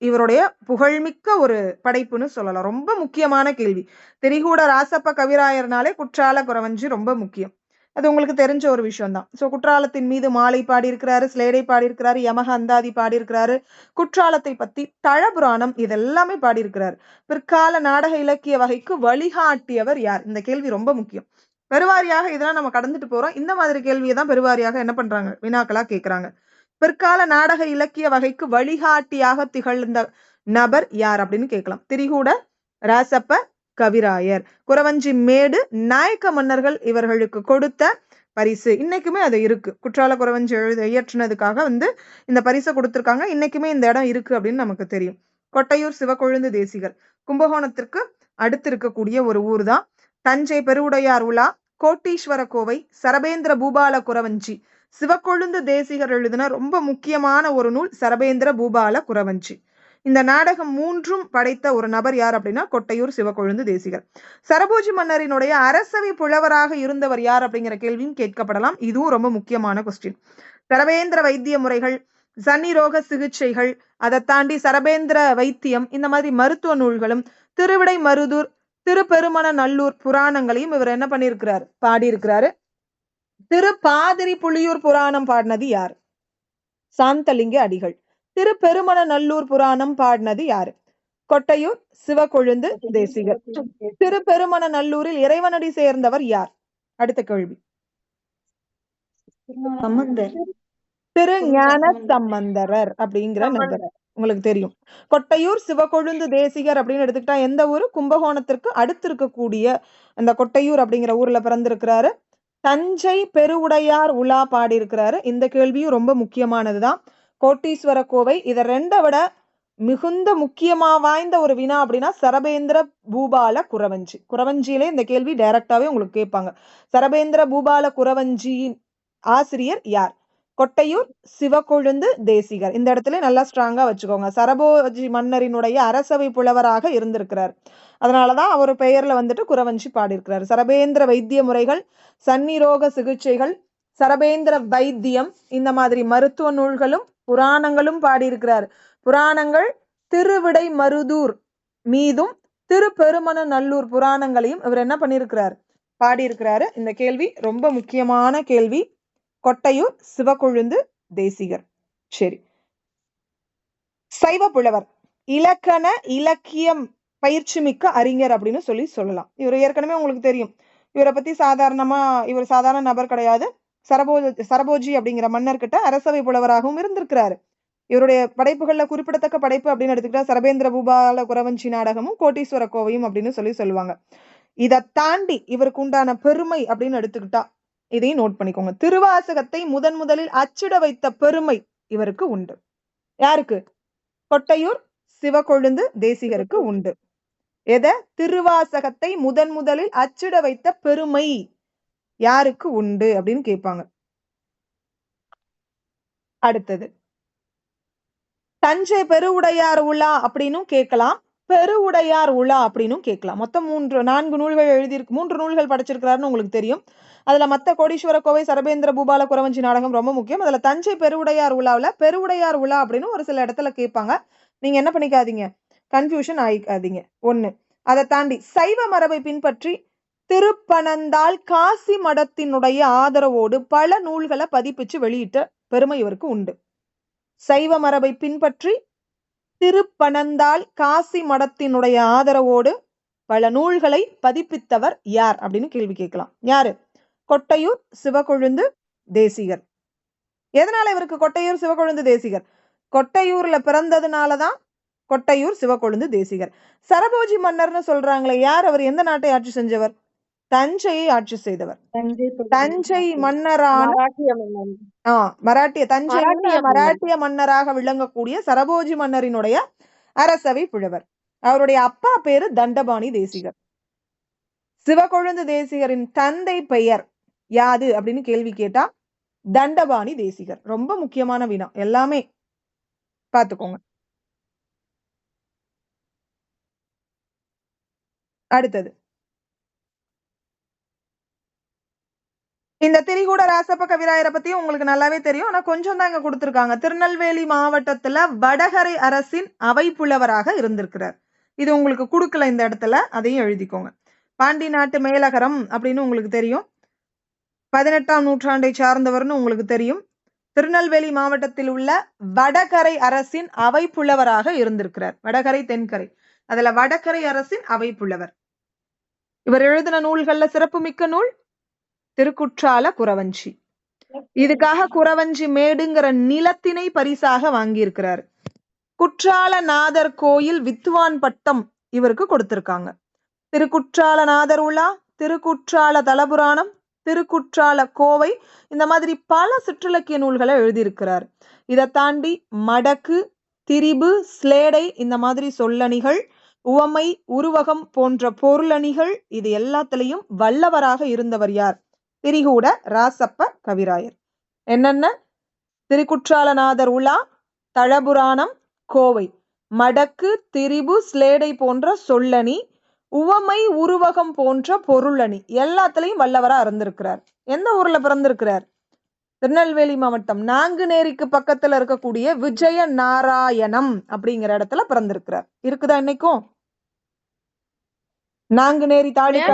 இவருடைய புகழ்மிக்க ஒரு படைப்புன்னு சொல்லலாம். ரொம்ப முக்கியமான கேள்வி. திரிகூட ராசப்ப கவிராயர்னாலே குற்றால குறவஞ்சி ரொம்ப முக்கியம். அது உங்களுக்கு தெரிஞ்ச ஒரு விஷயம் தான். ஸோ குற்றாலத்தின் மீது மாலை பாடியிருக்கிறாரு, ஸ்லேடை பாடியிருக்கிறாரு, யமக அந்தாதி பாடியிருக்கிறாரு, குற்றாலத்தை பத்தி தழபுராணம் இதெல்லாமே பாடியிருக்கிறாரு. பிற்கால நாடக இலக்கிய வகைக்கு வழிகாட்டியவர் யார்? இந்த கேள்வி ரொம்ப முக்கியம். பெருவாரியாக இதெல்லாம் நம்ம கடந்துட்டு போறோம். இந்த மாதிரி கேள்வியை தான் பெருவாரியாக என்ன பண்றாங்க, வினாக்களா கேட்கிறாங்க. பிற்கால நாடக இலக்கிய வகைக்கு வழிகாட்டியாக திகழ்ந்த நபர் யார் அப்படின்னு கேட்கலாம். திரிகூட ராசப்ப கவிராயர், குறவஞ்சி மேடு நாயக்க மன்னர்கள் இவர்களுக்கு கொடுத்த பரிசு. இன்னைக்குமே அது இருக்கு. குற்றால குறவஞ்சி இயற்றினதுக்காக இந்த பரிசை கொடுத்திருக்காங்க. இன்னைக்குமே இந்த இடம் இருக்கு அப்படின்னு நமக்கு தெரியும். கொட்டையூர் சிவக்கொழுந்து தேசிகர் கும்பகோணத்திற்கு அடுத்து இருக்கக்கூடிய ஒரு ஊர் தான். தஞ்சை பெருவுடையார் உலா, கோட்டீஸ்வர கோவை, சரபேந்திர பூபால குறவஞ்சி, சிவக்கொழுந்து தேசிகர் எழுதின ரொம்ப முக்கியமான ஒரு நூல் சரபேந்திர பூபால குறவஞ்சி. இந்த நாடகம் மூன்றும் படைத்த ஒரு நபர் யார் அப்படின்னா கொட்டையூர் சிவக்கொழுந்து தேசிகர். சரபோஜி மன்னரினுடைய அரசவை புலவராக இருந்தவர் யார் அப்படிங்கிற கேள்வியும் கேட்கப்படலாம். இதுவும் ரொம்ப முக்கியமான கொஸ்டின். சரபேந்திர வைத்திய முறைகள், சன்னிரோக சிகிச்சைகள், அதை தாண்டி சரபேந்திர வைத்தியம், இந்த மாதிரி மருத்துவ நூல்களும், திருவிடை மருதூர், திருப்பெருமண நல்லூர் புராணங்களையும் இவர் என்ன பண்ணியிருக்கிறார், பாடியிருக்கிறாரு. திருப்பாதிரி புலியூர் புராணம் பாடினது யார்? சாந்தலிங்க அடிகள். திருப்பெருமண நல்லூர் புராணம் பாடினது யாரு? கொட்டையூர் சிவக்கொழுந்து தேசிகர். திருப்பெருமண நல்லூரில் இறைவனடி சேர்ந்தவர் யார்? அடுத்த கேள்வி. திரு ஞான சம்பந்தரர் அப்படிங்கிற நபர் உங்களுக்கு தெரியும். கொட்டையூர் சிவக்கொழுந்து தேசிகர் அப்படின்னு எடுத்துக்கிட்டா எந்த ஊரு? கும்பகோணத்திற்கு அடுத்து இருக்கக்கூடிய அந்த கொட்டையூர் அப்படிங்கிற ஊர்ல பிறந்திருக்கிறாரு. தஞ்சை பெருவுடையார் உலா பாடி இருக்கிறாரு. இந்த கேள்வியும் ரொம்ப முக்கியமானதுதான். கோட்டீஸ்வர கோவை, இதை ரெண்டை விட மிகுந்த முக்கியமா வாய்ந்த ஒரு வினா அப்படின்னா சரபேந்திர பூபால குறவஞ்சி. குறவஞ்சியிலே இந்த கேள்வி டைரக்டாவே உங்களுக்கு கேட்பாங்க. சரபேந்திர பூபால குறவஞ்சியின் ஆசிரியர் யார்? கொட்டையூர் சிவக்கொழுந்து தேசிகர். இந்த இடத்துல நல்லா ஸ்ட்ராங்கா வச்சுக்கோங்க. சரபோஜி மன்னரினுடைய அரசவை புலவராக இருந்திருக்கிறார். அதனாலதான் அவர் பெயர்ல குறவஞ்சி பாடியிருக்கிறார். சரபேந்திர வைத்திய முறைகள், சன்னிரோக சிகிச்சைகள், சரபேந்திர வைத்தியம், இந்த மாதிரி மருத்துவ நூல்களும் புராணங்களும் பாடியிருக்கிறார். புராணங்கள் திருவிடை மருதூர் மீதும் திருப்பெருமண நல்லூர் புராணங்களையும் இவர் என்ன பண்ணியிருக்கிறார், பாடியிருக்கிறாரு. இந்த கேள்வி ரொம்ப முக்கியமான கேள்வி. கொட்டையூர் சிவக்கொழுந்து தேசிகர். சரி, சைவ புலவர், இலக்கண இலக்கியம் பயிற்சி மிக்க அறிஞர் அப்படின்னு சொல்லலாம். இவர் ஏற்கனவே உங்களுக்கு தெரியும். இவரை பத்தி இவர் சாதாரண நபர் கிடையாது. சரபோஜி அப்படிங்கிற மன்னர்கிட்ட அரசவை புலவராகவும் இருந்திருக்கிறாரு. இவருடைய படைப்புகள்ல குறிப்பிடத்தக்க படைப்பு அப்படின்னு எடுத்துக்கிட்டா சரபேந்திர பூபால குறவஞ்சி நாடகமும் கோட்டீஸ்வர கோவையும் அப்படின்னு சொல்லுவாங்க. இதை தாண்டி இவருக்கு உண்டான பெருமை அப்படின்னு எடுத்துக்கிட்டா இதையும் நோட் பண்ணிக்கோங்க. திருவாசகத்தை முதலில் அச்சிட வைத்த பெருமை இவருக்கு உண்டு. யாருக்கு? கொட்டையூர் சிவக்கொழுந்து தேசிகருக்கு உண்டு. திருவாசகத்தை முதலில் அச்சிட வைத்த பெருமை யாருக்கு உண்டு அப்படின்னு கேட்பாங்க. அடுத்தது தஞ்சை பெருவுடையார் உலா அப்படின்னும் கேட்கலாம், பெருவுடையார் உலா அப்படின்னும் கேட்கலாம். மொத்தம் 4 நூல்கள் எழுதியிருக்கு. 3 நூல்கள் படைச்சிருக்கிறாருன்னு உங்களுக்கு தெரியும். அதுல மத்த கோடீஸ்வர கோவை, சரபேந்திர பூபால குறவஞ்சி நாடகம் ரொம்ப முக்கியம். அதுல தஞ்சை பெருவுடையார் உலாவுல பெருவுடையார் உலா அப்படின்னு ஒரு சில இடத்துல கேட்பாங்க. நீங்க என்ன பண்ணிக்காதீங்க, கன்ஃபியூஷன் ஆயிக்காதீங்க. 1 அதை தாண்டி சைவ மரபை பின்பற்றி திருப்பனந்தாள் காசி மடத்தினுடைய ஆதரவோடு பல நூல்களை பதிப்பிச்சு வெளியிட்ட பெருமை இவருக்கு உண்டு. சைவ மரபை பின்பற்றி திருப்பனந்தாள் காசி மடத்தினுடைய ஆதரவோடு பல நூல்களை பதிப்பித்தவர் யார் அப்படின்னு கேள்வி கேட்கலாம். யாரு? கொட்டையூர் சிவக்கொழுந்து தேசிகர். எதனால இவருக்கு கொட்டையூர் சிவக்கொழுந்து தேசிகர்? கொட்டையூர்ல பிறந்ததுனாலதான் கொட்டையூர் சிவக்கொழுந்து தேசிகர். சரபோஜி மன்னர்னு சொல்றாங்களே, யார் அவர்? எந்த நாட்டை ஆட்சி செஞ்சவர்? தஞ்சையை ஆட்சி செய்தவர். தஞ்சை மன்னரான மராட்டிய மன்னராக விளங்கக்கூடிய சரபோஜி மன்னரினுடைய அரசவை புலவர். அவருடைய அப்பா பேரு தண்டபாணி தேசிகர். சிவக்கொழுந்து தேசிகரின் தந்தை பெயர் யாது அப்படின்னு கேள்வி கேட்டா தண்டபாணி தேசிகர். ரொம்ப முக்கியமான வினா, எல்லாமே பாத்துக்கோங்க. அடுத்தது, இந்த திரிகூட ராசப்ப கவிராயரை பத்தி உங்களுக்கு நல்லாவே தெரியும். ஆனா கொஞ்சம் தான் இங்க கொடுத்திருக்காங்க. திருநெல்வேலி மாவட்டத்துல வடகரை அரசின் அவை புலவராக இருந்திருக்கிறார். இது உங்களுக்கு கொடுக்கல இந்த இடத்துல, அதையும் எழுதிக்கோங்க. பாண்டி நாட்டு மேலகரம் அப்படின்னு உங்களுக்கு தெரியும். 18ஆம் நூற்றாண்டை சார்ந்தவர்னு உங்களுக்கு தெரியும். திருநெல்வேலி மாவட்டத்தில் உள்ள வடகரை அரசின் அவை புலவராக இருந்திருக்கிறார். வடகரை தென்கரை, அதுல வடகரை அரசின் அவை புலவர். இவர் எழுதின நூல்கள்ல சிறப்புமிக்க நூல் திருக்குற்றால குறவஞ்சி. இதுக்காக குறவஞ்சி மேடுங்கிற நிலத்தினை பரிசாக வாங்கியிருக்கிறார். குற்றாலநாதர் கோயில் வித்துவான் பட்டம் இவருக்கு கொடுத்திருக்காங்க. திருக்குற்றாலநாதர் உலா, திருக்குற்றால தலபுராணம், திருக்குற்றால கோவை, இந்த மாதிரி பல சிற்றிலக்கிய நூல்களை எழுதியிருக்கிறார். இதை தாண்டி மடக்கு, திரிபு, ஸ்லேடை, இந்த மாதிரி சொல்லணிகள், உவமை, உருவகம் போன்ற பொருளணிகள், இது எல்லாத்திலையும் வல்லவராக இருந்தவர் யார்? திரிகூட ராசப்ப கவிராயர். என்னென்ன? திருக்குற்றாலநாதர் உலா, தலபுராணம், கோவை, மடக்கு, திரிபு, ஸ்லேடை போன்ற சொல்லணி, உவமை, உருவகம் போன்ற பொருளணி, எல்லாத்திலையும் வல்லவரா இருந்திருக்கிறார். எந்த ஊர்ல பிறந்திருக்கிறார்? திருநெல்வேலி மாவட்டம் நாங்குநேரிக்கு பக்கத்துல இருக்கக்கூடிய விஜய நாராயணம் அப்படிங்கிற இடத்துல பிறந்திருக்கிறார். இருக்குதா இன்னைக்கும்? நாங்குநேரி தாலுகா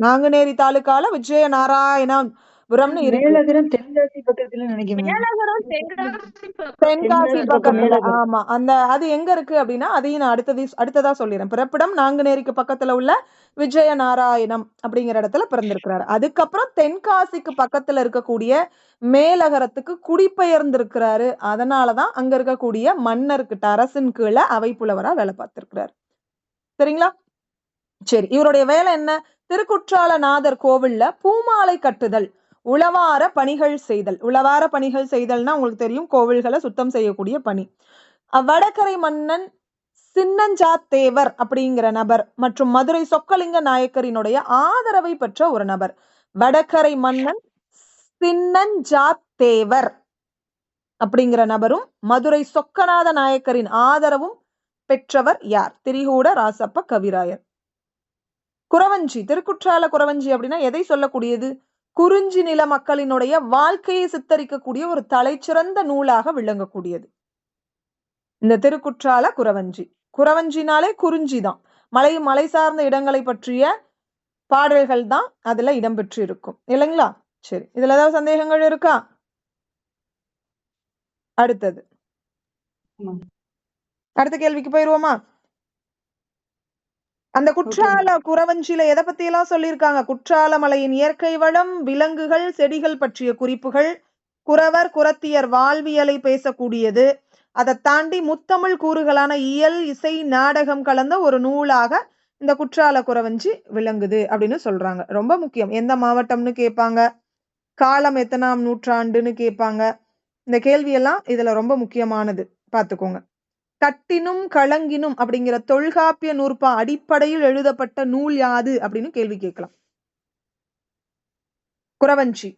நாங்குநேரி தாலுகால விஜய நாராயணம் புரம்னு இருக்கு. தென்காசி பக்கத்துல. ஆமா, அந்த அது எங்க இருக்கு அப்படின்னா அதையும் நான் அடுத்ததா சொல்லிடுறேன். பிறப்பிடம் நாங்குநேரிக்கு பக்கத்துல உள்ள விஜய நாராயணம் அப்படிங்கிற இடத்துல பிறந்திருக்கிறாரு. அதுக்கப்புறம் தென்காசிக்கு பக்கத்துல இருக்கக்கூடிய மேலகரத்துக்கு குடிபெயர்ந்திருக்கிறாரு. அதனாலதான் அங்க இருக்கக்கூடிய மன்னர்கிட்ட அரசின் கீழே அவை புலவரா வேலை பார்த்திருக்கிறாரு. சரிங்களா? சரி, இவருடைய வேலை என்ன? திருக்குற்றாலநாதர் கோவில்ல பூமாலை கட்டுதல், உளவார பணிகள் செய்தல். உளவார பணிகள் செய்தல்னா உங்களுக்கு தெரியும், கோவில்களை சுத்தம் செய்யக்கூடிய பணி. வடகரை மன்னன் சின்னஞ்சாத்தேவர் அப்படிங்கிற நபர் மற்றும் மதுரை சொக்கலிங்க நாயக்கரினுடைய ஆதரவை பெற்ற ஒரு நபர். வடகரை மன்னன் சின்னஞ்சாத்தேவர் அப்படிங்கிற நபரும் மதுரை சொக்கநாத நாயக்கரின் ஆதரவும் பெற்றவர் யார்? திரிகூட ராசப்ப கவிராயர். குறவஞ்சி, திருக்குற்றால குறவஞ்சி அப்படின்னா எதை சொல்லக்கூடியது? குறிஞ்சி நில மக்களினுடைய வாழ்க்கையை சித்தரிக்கக்கூடிய ஒரு தலைச்சிறந்த நூலாக விளங்கக்கூடியது இந்த திருக்குற்றால குறவஞ்சி. குறவஞ்சினாலே குறிஞ்சி தான், மலை சார்ந்த இடங்களை பற்றிய பாடல்கள் தான் அதுல இடம்பெற்று இருக்கும் இல்லைங்களா? சரி, இதுல ஏதாவது சந்தேகங்கள் இருக்கா? அடுத்தது, அடுத்த கேள்விக்கு போயிருவோமா? அந்த குற்றால குறவஞ்சியில எதை பத்தி எல்லாம் சொல்லியிருக்காங்க? குற்றால மலையின் இயற்கை வளம், விலங்குகள், செடிகள் பற்றிய குறிப்புகள், குறவர் குறத்தியர் வாழ்வியலை பேசக்கூடியது. அதை தாண்டி முத்தமிழ் கூறுகளான இயல், இசை, நாடகம் கலந்த ஒரு நூலாக இந்த குற்றால குறவஞ்சி விளங்குது அப்படின்னு சொல்றாங்க. ரொம்ப முக்கியம். எந்த மாவட்டம்னு கேட்பாங்க, காலம் எத்தனாம் நூற்றாண்டுன்னு கேட்பாங்க. இந்த கேள்வியெல்லாம் இதுல ரொம்ப முக்கியமானது, பாத்துக்கோங்க. கட்டினும் களங்கினும் அப்படிங்கிற தொல்காப்பிய நூற்பா அடிப்படையில் எழுதப்பட்ட நூல் யாது அப்படின்னு கேள்வி கேட்கலாம். குறவஞ்சி.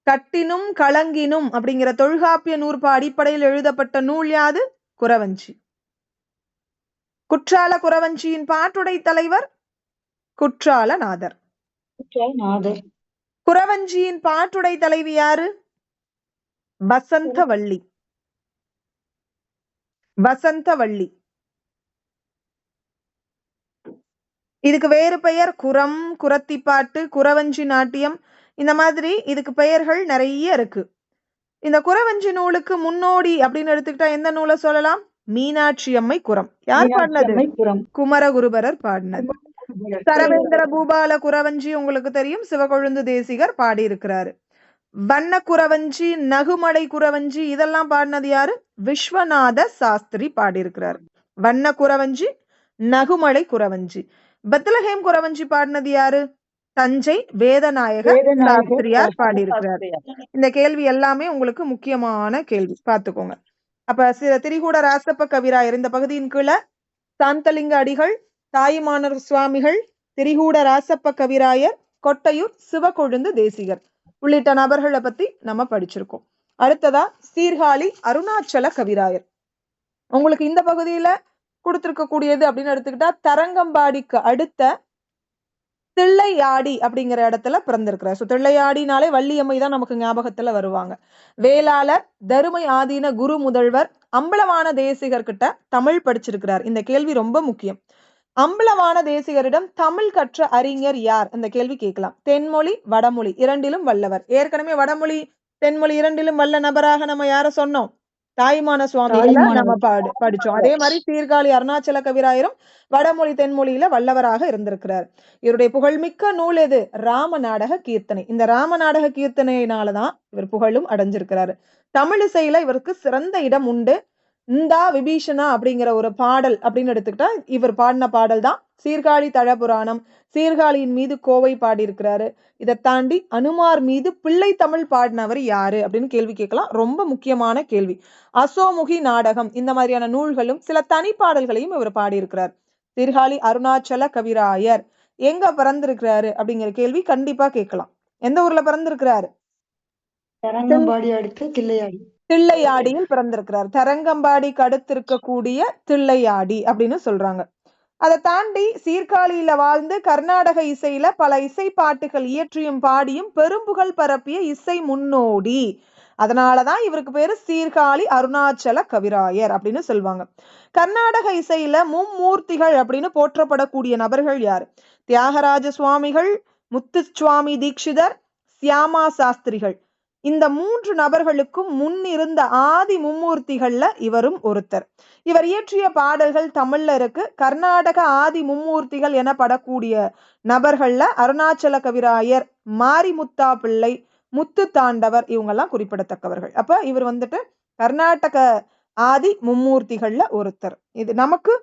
கட்டினும் களங்கினும் அப்படிங்கிற தொல்காப்பிய நூற்பா அடிப்படையில் எழுதப்பட்ட நூல் யாது? குறவஞ்சி. குற்றால குறவஞ்சியின் பாட்டுடை தலைவர் குற்றாலநாதர். குறவஞ்சியின் பாட்டுடை தலைவி யாரு? வசந்தவள்ளி. வசந்தவள்ளி. இதுக்கு வேறு பெயர் குரம், குரத்திப்பாட்டு, குறவஞ்சி நாட்டியம், இந்த மாதிரி இதுக்கு பெயர்கள் நிறைய இருக்கு. இந்த குறவஞ்சி நூலுக்கு முன்னோடி அப்படின்னு எடுத்துக்கிட்டா எந்த நூலை சொல்லலாம்? மீனாட்சி அம்மை குரம். யார் பாடினது? குமரகுருபரர் பாடினது. சரவேந்திர பூபால குறவஞ்சி உங்களுக்கு தெரியும், சிவகொழுந்து தேசிகர் பாடியிருக்கிறாரு. வண்ண குறவஞ்சி, நகுமடை குறவஞ்சி இதெல்லாம் பாடினது யாரு? விஸ்வநாத சாஸ்திரி பாடியிருக்கிறார். வண்ண குறவஞ்சி, நகுமடை குறவஞ்சி. பெத்லஹேம் குறவஞ்சி பாடினது யாரு? தஞ்சை வேதநாயக சாஸ்திரியார் பாடியிருக்கிறார். இந்த கேள்வி எல்லாமே உங்களுக்கு முக்கியமான கேள்வி, பார்த்துக்கோங்க. அப்ப திரிகூட ராசப்ப கவிராயர் இந்த பகுதியின் கீழே சாந்தலிங்க அடிகள், தாயுமானர் சுவாமிகள், திரிகூட ராசப்ப கவிராயர், கொட்டையூர் சிவகொழுந்து தேசிகர் உள்ளிட்ட நபர்களை பத்தி நம்ம படிச்சிருக்கோம். அடுத்ததா சீர்காழி அருணாச்சல கவிராயர். உங்களுக்கு இந்த பகுதியில கொடுத்திருக்க கூடியது அப்படின்னு எடுத்துக்கிட்டா தரங்கம்பாடிக்கு அடுத்த தில்லையாடி அப்படிங்கிற இடத்துல பிறந்திருக்கிறார். தில்லையாடினாலே வள்ளியம்மை தான் நமக்கு ஞாபகத்துல வருவாங்க. வேளாளர், தருமை ஆதீன குரு முதல்வர், அம்பலவான தேசிகர் கிட்ட தமிழ் படிச்சிருக்கிறார். இந்த கேள்வி ரொம்ப முக்கியம். அம்பலவான தேசிகரிடம் தமிழ் கற்ற அறிஞர் யார்? இந்த கேள்வி கேட்கலாம். தென்மொழி, வடமொழி இரண்டிலும் வல்லவர். ஏற்கனவே வடமொழி, தென்மொழி இரண்டிலும் வல்ல நபராக நம்ம யார சொன்னோம்? தாயுமான சுவாமிகளை நம்ம படிச்சோம். அதே மாதிரி சீர்காழி அருணாச்சல கவிராயரும் வடமொழி தென்மொழியில வல்லவராக இருந்திருக்கிறார். இவருடைய புகழ்மிக்க நூல் எது? ராம நாடக கீர்த்தனை. இந்த ராம நாடக கீர்த்தனையினாலதான் இவர் புகழும் அடைஞ்சிருக்கிறாரு. தமிழிசையில இவருக்கு சிறந்த இடம் உண்டு. இந்தா விபீஷணா அப்படிங்கிற ஒரு பாடல் அப்படின்னு எடுத்துக்கிட்டா இவர் பாடின பாடல் தான் சீர்காழி தழபுராணம். சீர்காழியின் மீது கோவை பாடியிருக்கிறாரு. இதை தாண்டி அனுமார் மீது பிள்ளை தமிழ் பாடினவர் யாரு அப்படின்னு கேள்வி கேட்கலாம். ரொம்ப முக்கியமான கேள்வி. அசோமுகி நாடகம் இந்த மாதிரியான நூல்களும் சில தனிப்பாடல்களையும் இவர் பாடியிருக்கிறார். சீர்காழி அருணாச்சல கவிராயர் எங்க பிறந்திருக்கிறாரு அப்படிங்கிற கேள்வி கண்டிப்பா கேட்கலாம். எந்த ஊர்ல பிறந்திருக்கிறாரு? தரங்கம்பாடி அடுத்து தில்லையாடி. தில்லையாடியில் பிறந்திருக்கிறார். தரங்கம்பாடிக்கு அடுத்து இருக்கக்கூடிய தில்லையாடி அப்படின்னு சொல்றாங்க. அதை தாண்டி சீர்காழியில வாழ்ந்து கர்நாடக இசையில பல இசை பாட்டுகள் இயற்றியும் பாடியும் பெரும்புகழ் பரப்பிய இசை முன்னோடி. அதனாலதான் இவருக்கு பேரு சீர்காழி அருணாச்சல கவிராயர் அப்படின்னு சொல்லுவாங்க. கர்நாடக இசையில மும்மூர்த்திகள் அப்படின்னு போற்றப்படக்கூடிய நபர்கள் யாரு? தியாகராஜ சுவாமிகள், முத்துசுவாமி தீட்சிதர், சியாமா சாஸ்திரிகள். இந்த மூன்று நபர்களுக்கும் முன்னிருந்த ஆதி மும்மூர்த்திகள்ல இவரும் ஒருத்தர். இவர் இயற்றிய பாடல்கள் தமிழ்ல இருக்கு. கர்நாடக ஆதி மும்மூர்த்திகள் எனப்படக்கூடிய நபர்கள்ல அருணாச்சல கவிராயர், மாரிமுத்தா பிள்ளை, முத்து தாண்டவர் இவங்கெல்லாம் குறிப்பிடத்தக்கவர்கள். அப்ப இவர் வந்துட்டு கர்நாடக ஆதி மும்மூர்த்திகள்ல ஒருத்தர். இது நமக்கு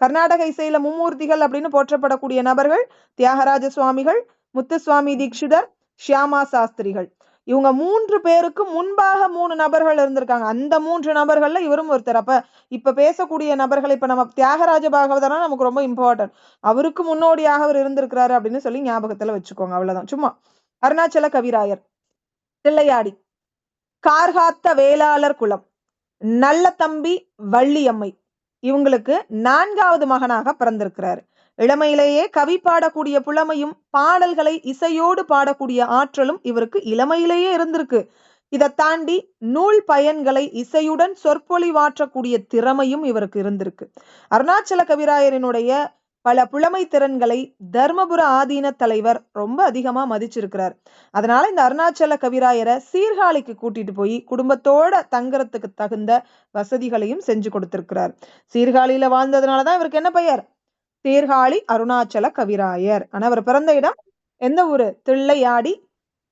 கர்நாடக இசையில மும்மூர்த்திகள் அப்படின்னு போற்றப்படக்கூடிய நபர்கள் தியாகராஜ சுவாமிகள், முத்துசுவாமி தீட்சிதர், சியாமா சாஸ்திரிகள். இவங்க மூன்று பேருக்கு முன்பாக 3 நபர்கள் இருந்திருக்காங்க. அந்த 3 நபர்கள்ல இவரும் ஒருத்தர். அப்ப இப்ப பேசக்கூடிய நபர்கள் இப்ப நம்ம தியாகராஜ பாகவதர்னா நமக்கு ரொம்ப இம்பார்ட்டன்ட். அவருக்கு முன்னோடியாக அவர் இருந்திருக்கிறாரு அப்படின்னு சொல்லி ஞாபகத்துல வச்சுக்கோங்க. அவ்வளவுதான். சும்மா அருணாச்சல கவிராயர், தில்லையாடி, கார்காத்த வேளாளர் குலம், நல்ல தம்பி வள்ளியம்மை இவங்களுக்கு 4வது மகனாக பிறந்திருக்கிறாரு. இளமையிலேயே கவி பாடக்கூடிய புலமையும் பாடல்களை இசையோடு பாடக்கூடிய ஆற்றலும் இவருக்கு இளமையிலேயே இருந்திருக்கு. இதை தாண்டி நூல் பயன்களை இசையுடன் சொற்பொழிவாற்றக்கூடிய திறமையும் இவருக்கு இருந்திருக்கு. அருணாச்சல கவிராயரினுடைய பல புலமை திறன்களை தர்மபுர ஆதீன தலைவர் ரொம்ப அதிகமா மதிச்சிருக்கிறார். அதனால இந்த அருணாச்சல கவிராயரை சீர்காழிக்கு கூட்டிட்டு போய் குடும்பத்தோட தங்கறதுக்கு தகுந்த வசதிகளையும் செஞ்சு கொடுத்திருக்கிறார். சீர்காழியில வாழ்ந்ததுனாலதான் இவருக்கு என்ன பெயர்? சீர்காழி அருணாச்சல கவிராயர். ஆனா அவர் பிறந்த இடம் எந்த ஊரு? தில்லையாடி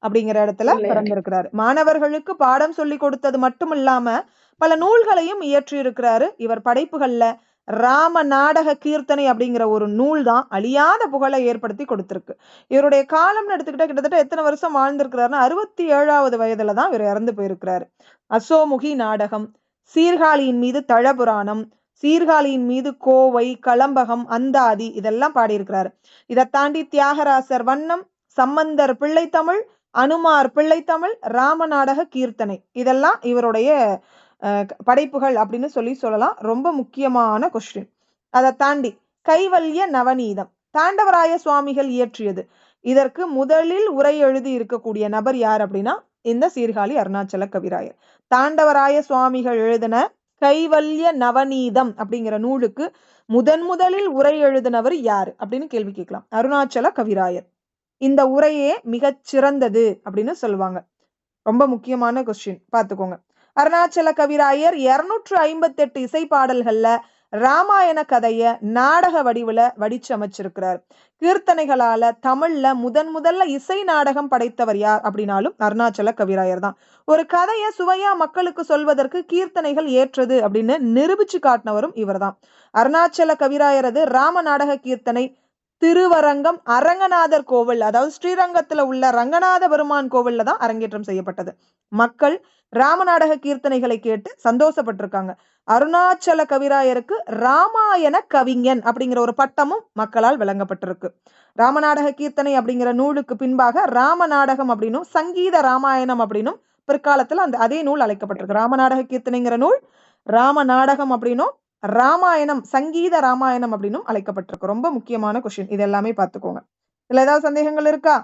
அப்படிங்கிற இடத்துல பிறந்திருக்கிறாரு. மாணவர்களுக்கு பாடம் சொல்லி கொடுத்தது மட்டும் இல்லாம பல நூல்களையும் இயற்றி இருக்கிறாரு. இவர் படைப்புகள்ல ராம நாடக கீர்த்தனை அப்படிங்கிற ஒரு நூல் தான் அழியாத புகழை ஏற்படுத்தி கொடுத்திருக்கு. இவருடைய காலம்னு எடுத்துக்கிட்டா கிட்டத்தட்ட எத்தனை வருஷம் வாழ்ந்திருக்கிறாருன்னா 67வது வயதுல தான் இவர் இறந்து போயிருக்கிறாரு. அசோமுகி நாடகம், சீர்காழியின் மீது தழபுராணம், சீர்காழியின் மீது கோவை, களம்பகம், அந்தாதி இதெல்லாம் பாடியிருக்கிறாரு. இதை தாண்டி தியாகராசர் வண்ணம், சம்பந்தர் பிள்ளைத்தமிழ், அனுமார் பிள்ளைத்தமிழ், ராம நாடக கீர்த்தனை இதெல்லாம் இவருடைய படைப்புகள் அப்படின்னு சொல்லலாம். ரொம்ப முக்கியமான கொஸ்டின். அதை தாண்டி கைவல்ய நவநீதம் தாண்டவராய சுவாமிகள் இயற்றியது. இதற்கு முதலில் உரை எழுதி இருக்கக்கூடிய நபர் யார் அப்படின்னா இந்த சீர்காழி அருணாச்சல கவிராயர். தாண்டவராய சுவாமிகள் எழுதின கைவல்ய நவநீதம் அப்படிங்கிற நூலுக்கு முதலில் உரை எழுதினவர் யாரு அப்படின்னு கேள்வி கேட்கலாம். அருணாச்சல கவிராயர். இந்த உரையே மிகச் சிறந்தது அப்படின்னு சொல்லுவாங்க. ரொம்ப முக்கியமான கொஸ்டின், பாத்துக்கோங்க. அருணாச்சல கவிராயர் 258 இசை பாடல்கள்ல ராமாயண கதைய நாடக வடிவுல வடிச்சமைச்சிருக்கிறார். கீர்த்தனைகளால தமிழ்ல முதல்ல இசை நாடகம் படைத்தவர் யார் அப்படின்னாலும் அருணாச்சல கவிராயர் தான். ஒரு கதைய சுவையா மக்களுக்கு சொல்வதற்கு கீர்த்தனைகள் ஏற்றது அப்படின்னு நிரூபிச்சு காட்டினவரும் இவர்தான். அருணாச்சல கவிராயரது ராம நாடக கீர்த்தனை திருவரங்கம் அரங்கநாதர் கோவில், அதாவது ஸ்ரீரங்கத்துல உள்ள ரங்கநாத பெருமான் கோவில்ல தான் அரங்கேற்றம் செய்யப்பட்டது. மக்கள் ராமநாடக கீர்த்தனைகளை கேட்டு சந்தோஷப்பட்டிருக்காங்க. அருணாச்சல கவிராயருக்கு ராமாயண கவிஞன் அப்படிங்கிற ஒரு பட்டமும் மக்களால் வழங்கப்பட்டிருக்கு. ராமநாடக கீர்த்தனை அப்படிங்கிற நூலுக்கு பின்பாக ராமநாடகம் அப்படின்னும் சங்கீத ராமாயணம் அப்படின்னும் பிற்காலத்துல அதே நூல் அழைக்கப்பட்டிருக்கு. ராமநாடக கீர்த்தனைங்கிற நூல் ராமநாடகம் அப்படின்னும் ராமாயணம் சங்கீத ராமாயணம் அப்படின்னும் அழைக்கப்பட்டிருக்கு. ரொம்ப முக்கியமான கொஸ்டின், இது எல்லாமே பாத்துக்கோங்க. இதுல ஏதாவது சந்தேகங்கள் இருக்கா?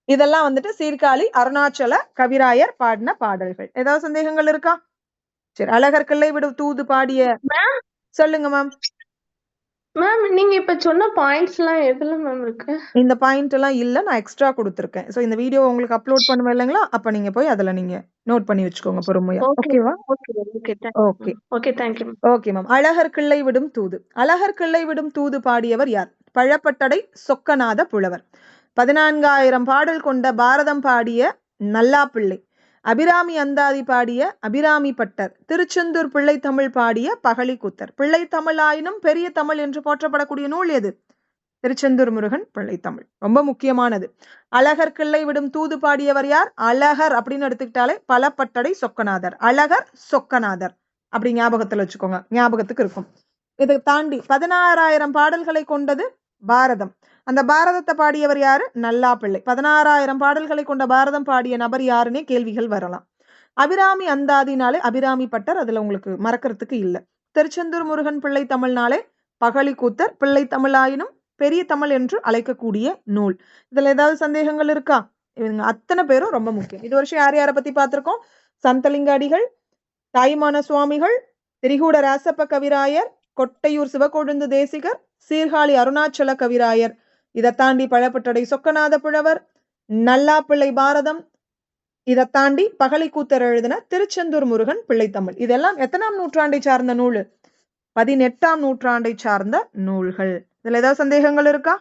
இதெல்லாம் வந்துட்டு சீர்காழி அருணாச்சல கவிராயர் பாடின பாடல்கள். ஏதாவது சந்தேகங்கள் இருக்கா? சரி, அழகர் கிள்ளை விடும் தூது பாடிய சொல்லுங்க மேம். மேம் நீங்க இப்ப சொன்ன பாயிண்ட்ஸ் எல்லாம் எதுல மேம் இருக்கு? இந்த பாயிண்ட் எல்லாம் இல்ல, நான் எக்ஸ்ட்ரா கொடுத்திருக்கேன். சோ இந்த வீடியோ உங்களுக்கு அப்லோட் பண்ணுவேன் இல்லைங்களா, அப்ப நீங்க போய் அதுல நீங்க நோட் பண்ணி வச்சுக்கோங்க பொறுமையா. ஓகேவா? Okay okay, thank you. Okay ma'am. Azhagar Killai Vidum Thoothu. Azhagar Killai Vidum தூது பாடியவர் யார்? பழப்பட்டடை சொக்கநாத புலவர். 14,000 பாடல் கொண்ட பாரதம் பாடிய நல்லாப்பிள்ளை. அபிராமி அந்தாதி பாடிய அபிராமி பட்டர். திருச்செந்தூர் பிள்ளை தமிழ் பாடிய பகழி கூத்தர். பிள்ளை தமிழ் ஆயினும் பெரிய தமிழ் என்று போற்றப்படக்கூடிய நூல் எது? திருச்செந்தூர் முருகன் பிள்ளை தமிழ். ரொம்ப முக்கியமானது. அழகர் கிள்ளை விடும் தூது பாடியவர் யார்? அழகர் அப்படின்னு எடுத்துக்கிட்டாலே பலப்பட்டடை சொக்கநாதர். அழகர் சொக்கநாதர் அப்படி ஞாபகத்துல வச்சுக்கோங்க, ஞாபகத்துக்கு இருக்கும். இதை தாண்டி 16,000 பாடல்களை கொண்டது பாரதம். அந்த பாரதத்தை பாடியவர் யாரு? நல்லாப்பிள்ளை. 16,000 பாடல்களை கொண்ட பாரதம் பாடிய நபர் யாருன்னே கேள்விகள் வரலாம். அபிராமி அந்தாதினாலே அபிராமி பட்டர், அதுல உங்களுக்கு மறக்கிறதுக்கு இல்ல. திருச்செந்தூர் முருகன் பிள்ளை தமிழ்னாலே பகழி கூத்தர். பிள்ளை தமிழ் ஆயினும் பெரிய தமிழ் என்று அழைக்கக்கூடிய நூல். இதுல ஏதாவது சந்தேகங்கள் இருக்கா? இவங்க அத்தனை பேரும் ரொம்ப முக்கியம். இது வருஷம் யார் யாரை பத்தி பார்த்திருக்கோம்? சந்தலிங்க அடிகள், தாய்மான சுவாமிகள், திரிகூட ராசப்ப கவிராயர், கொட்டையூர் சிவக்கொழுந்து தேசிகர், சீர்காழி அருணாச்சல கவிராயர். இதை தாண்டி பழப்பட்டடை சொக்கநாத புலவர், நல்லாப்பிள்ளை பாரதம், இதை தாண்டி பகழி கூத்தர் எழுதின திருச்செந்தூர் முருகன் பிள்ளை தமிழ். இதெல்லாம் எத்தனாம் நூற்றாண்டை சார்ந்த நூல்? 18ஆம் நூற்றாண்டை சார்ந்த நூல்கள். இதுல ஏதாவது சந்தேகங்கள் இருக்கா?